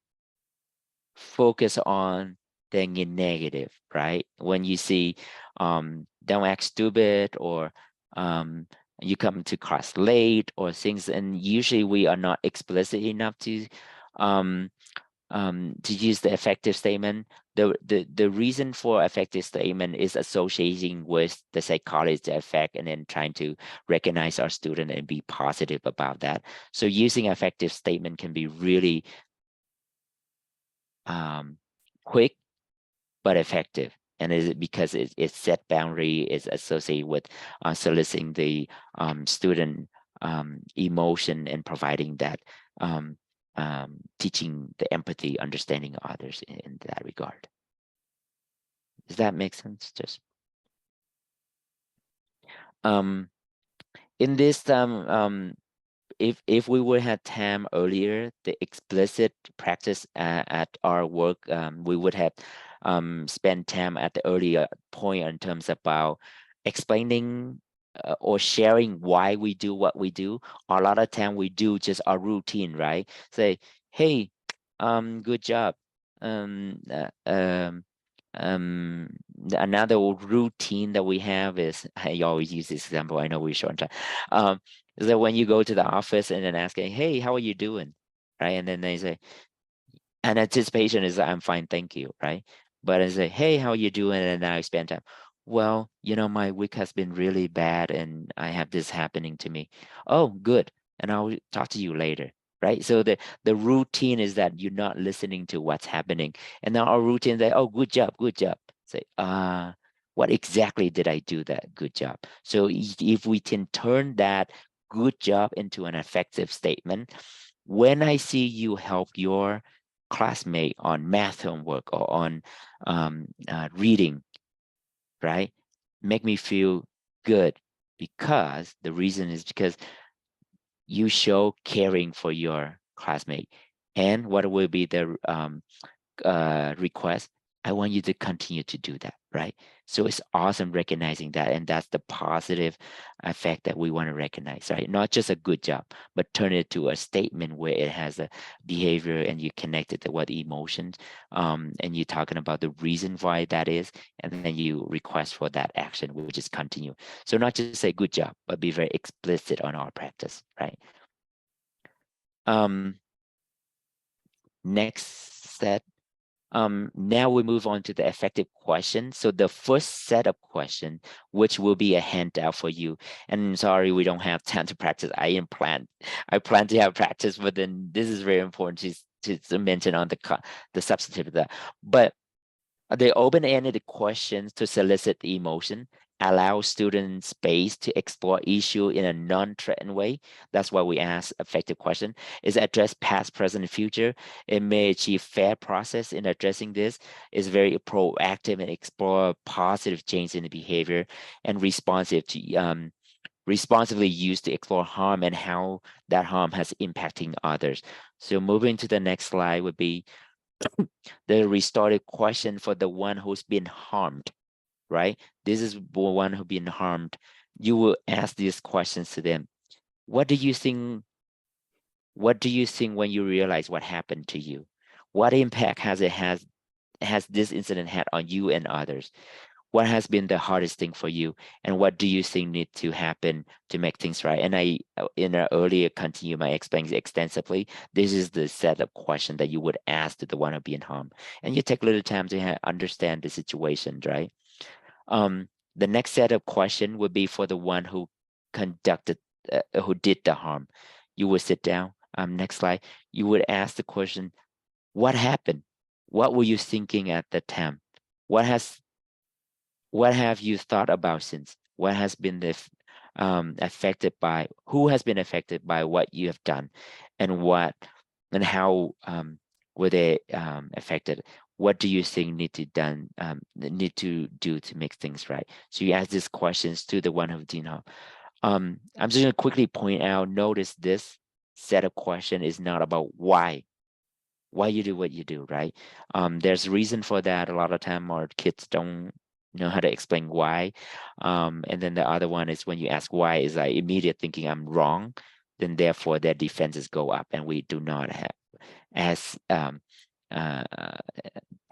focus on the negative, right? When you see don't act stupid, or you come to class late, or things, and usually we are not explicit enough to use the affective statement. The reason for affective statement is associating with the psychology effect, and then trying to recognize our student and be positive about that. So using affective statement can be really quick but effective, and is it because it's set boundary, is associated with soliciting the student emotion, and providing that teaching the empathy, understanding others in that regard. Does that make sense? Just in this if we would have time earlier, the explicit practice at our work, we would have spent time at the earlier point in terms about explaining or sharing why we do what we do. A lot of time we do just our routine, right? Say, hey, good job. Another routine that we have is, I always use this example, I know we're short on time, is that when you go to the office and then asking, hey, how are you doing, right? And then they say, and anticipation is, I'm fine, thank you, right? But I say, hey, how are you doing? And now I spend time, well, you know, my week has been really bad and I have this happening to me. Oh, good. And I'll talk to you later, right? So the routine is that you're not listening to what's happening. And now our routine is that, oh, good job, good job. Say, what exactly did I do that good job? So if we can turn that good job into an effective statement, when I see you help your classmate on math homework or on reading, right? Make me feel good, because the reason is because you show caring for your classmate. And what will be the request? I want you to continue to do that, right? So it's awesome recognizing that, and that's the positive effect that we want to recognize, right? Not just a good job, but turn it to a statement where it has a behavior and you connect it to what emotions, and you're talking about the reason why that is, and then you request for that action, which is continue. So not just say good job, but be very explicit on our practice, right? Next set. Now we move on to the effective question. So the first set of question, which will be a handout for you. And sorry, we don't have time to practice. I plan to have practice, but then this is very important to mention on the substantive of that. But the open-ended questions to solicit the emotion, allow students space to explore issue in a non-threatened way. That's why we ask effective question. Is address past, present, and future. It may achieve fair process in addressing this. Is very proactive and explore positive change in the behavior, and responsive to responsibly used to explore harm and how that harm has impacting others. So moving to the next slide would be the restorative question for the one who's been harmed, right? This is the one who's been harmed. You will ask these questions to them. What do you think when you realize what happened to you? What impact has this incident had on you and others? What has been the hardest thing for you, and what do you think need to happen to make things right? And I, in an earlier continue my explaining extensively, this is the set of question that you would ask to the one who being harmed, and you take a little time to understand the situation, right? The next set of question would be for the one who who did the harm. You would sit down. Next slide. You would ask the question, what happened? What were you thinking at the time? What have you thought about since? What has been the who has been affected by what you have done, and how were they affected? What do you think need to do to make things right? So you ask these questions to the one who did not. I'm just gonna quickly point out, notice this set of question is not about why you do what you do, right? There's a reason for that. A lot of time our kids don't know how to explain why. And then the other one is when you ask why is like immediate thinking I'm wrong, then therefore their defenses go up and we do not have as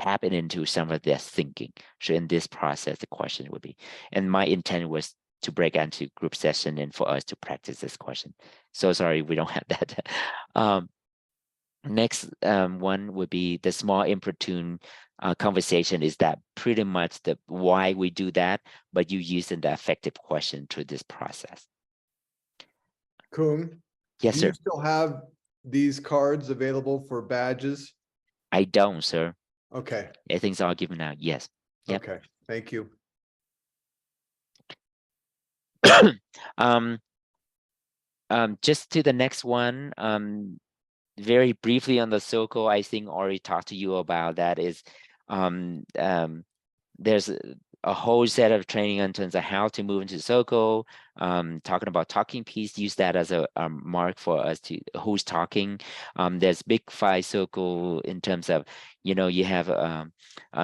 tapping into some of their thinking. So in this process, the question would be, and my intent was to break into group session and for us to practice this question. So sorry, we don't have that. Next one would be the small importune conversation. Is that pretty much the why we do that, but you using the effective question through this process.
Cuong,
Yes,
do
sir.
you still have these cards available for badges?
I don't, sir.
Okay,
Everything's all given out. Yes. Yep.
okay, thank you.
Just to the next one, very briefly on the circle, I think already talked to you about that is there's a whole set of training in terms of how to move into circle, talking about talking piece, use that as a mark for us to who's talking. There's big 5 circle in terms of, you know, you have a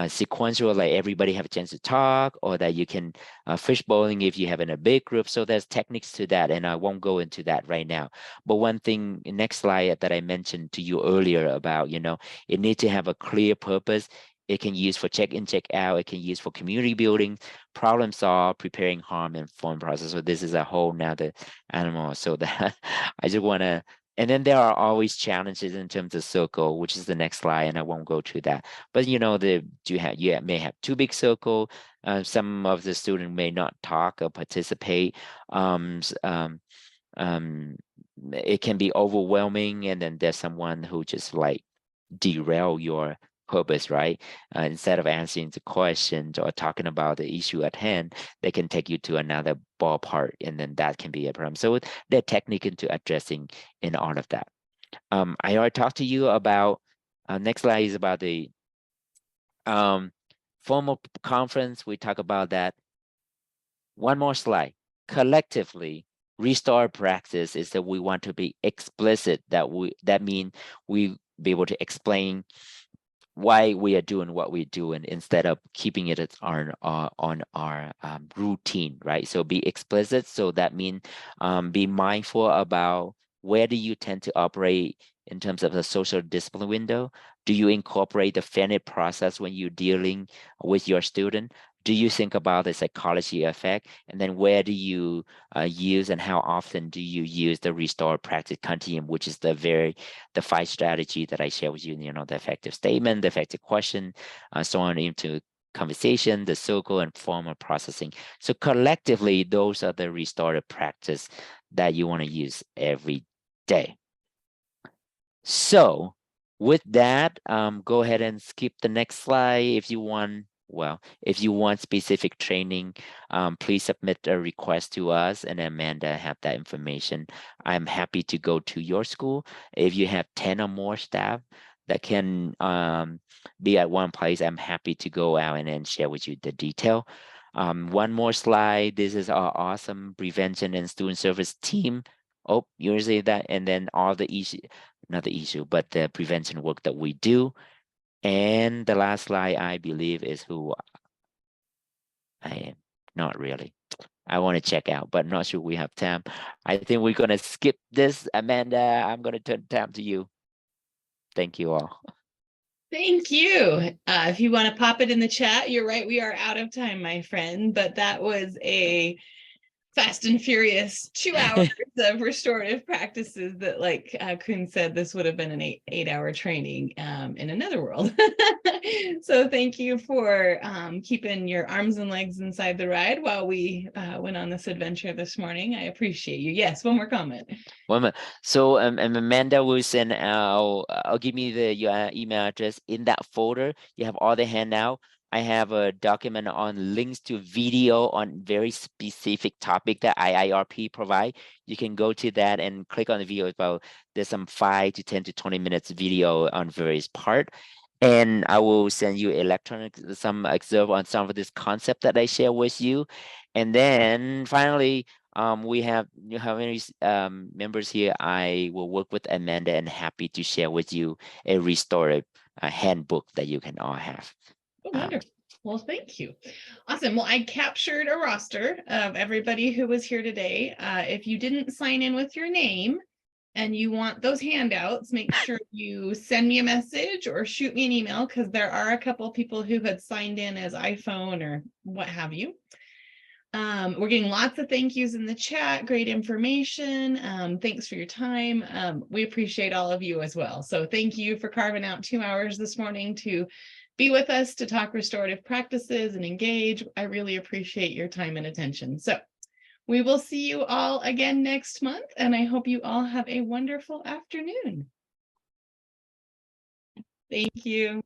sequential, like everybody have a chance to talk, or that you can fish bowling if you have in a big group. So there's techniques to that, and I won't go into that right now. But one thing, next slide that I mentioned to you earlier about, you know, it needs to have a clear purpose. It can use for check in, check out. It can use for community building, problem solve, preparing harm, and form process. So this is a whole nother animal. So that I just want to, and then there are always challenges in terms of circle, which is the next slide, and I won't go through that. But you know, you may have too big circle. Some of the student may not talk or participate. It can be overwhelming, and then there's someone who just like derail your purpose, right? Instead of answering the questions or talking about the issue at hand, they can take you to another ballpark, and then that can be a problem. So the technique into addressing in all of that. I already talked to you about, next slide is about the formal conference. We talk about that. One more slide. Collectively, restore practice is that we want to be explicit, that mean we be able to explain why we are doing what we're doing instead of keeping it on our routine, right? So be explicit. So that means be mindful about where do you tend to operate in terms of the social discipline window. Do you incorporate the fairness process when you're dealing with your student? Do you think about the psychology effect? And then where do you use and how often do you use the restore practice continuum, which is the 5 strategy that I share with you, you know, the effective statement, the effective question, so on into conversation, the circle, and formal processing. So collectively, those are the restorative practice that you want to use every day. So with that, go ahead and skip the next slide if you want. Well, if you want specific training, please submit a request to us, and Amanda have that information. I'm happy to go to your school. If you have 10 or more staff that can be at one place, I'm happy to go out and then share with you the detail. One more slide. This is our awesome prevention and student service team. Oh, usually that, and then all the issue, not the issue, but the prevention work that we do. And the last slide, I believe, is who I am. Not really. I want to check out, but not sure we have time. I think we're going to skip this. Amanda, I'm going to turn time to you. Thank you all.
Thank you. If you want to pop it in the chat, you're right. We are out of time, my friend, but that was a fast and furious 2 hours of restorative practices that, like Kuhn said, this would have been an eight-hour training in another world. So thank you for keeping your arms and legs inside the ride while we went on this adventure this morning. I appreciate you. Yes, one more comment.
One minute. So Amanda will send out, I'll give me your email address. In that folder, you have all the handout. I have a document on links to video on very specific topic that IIRP provide. You can go to that and click on the video about, there's some 5 to 10 to 20 minutes video on various part. And I will send you some excerpt on some of this concept that I share with you. And then finally, we have how many members here? I will work with Amanda and happy to share with you a restorative handbook that you can all have.
Oh, wonderful. Well, thank you. Awesome. Well, I captured a roster of everybody who was here today. If you didn't sign in with your name and you want those handouts, make sure you send me a message or shoot me an email, because there are a couple of people who had signed in as iPhone or what have you. We're getting lots of thank yous in the chat. Great information. Thanks for your time. We appreciate all of you as well. So thank you for carving out 2 hours this morning to be with us to talk restorative practices and engage. I really appreciate your time and attention. So we will see you all again next month, and I hope you all have a wonderful afternoon. Thank you.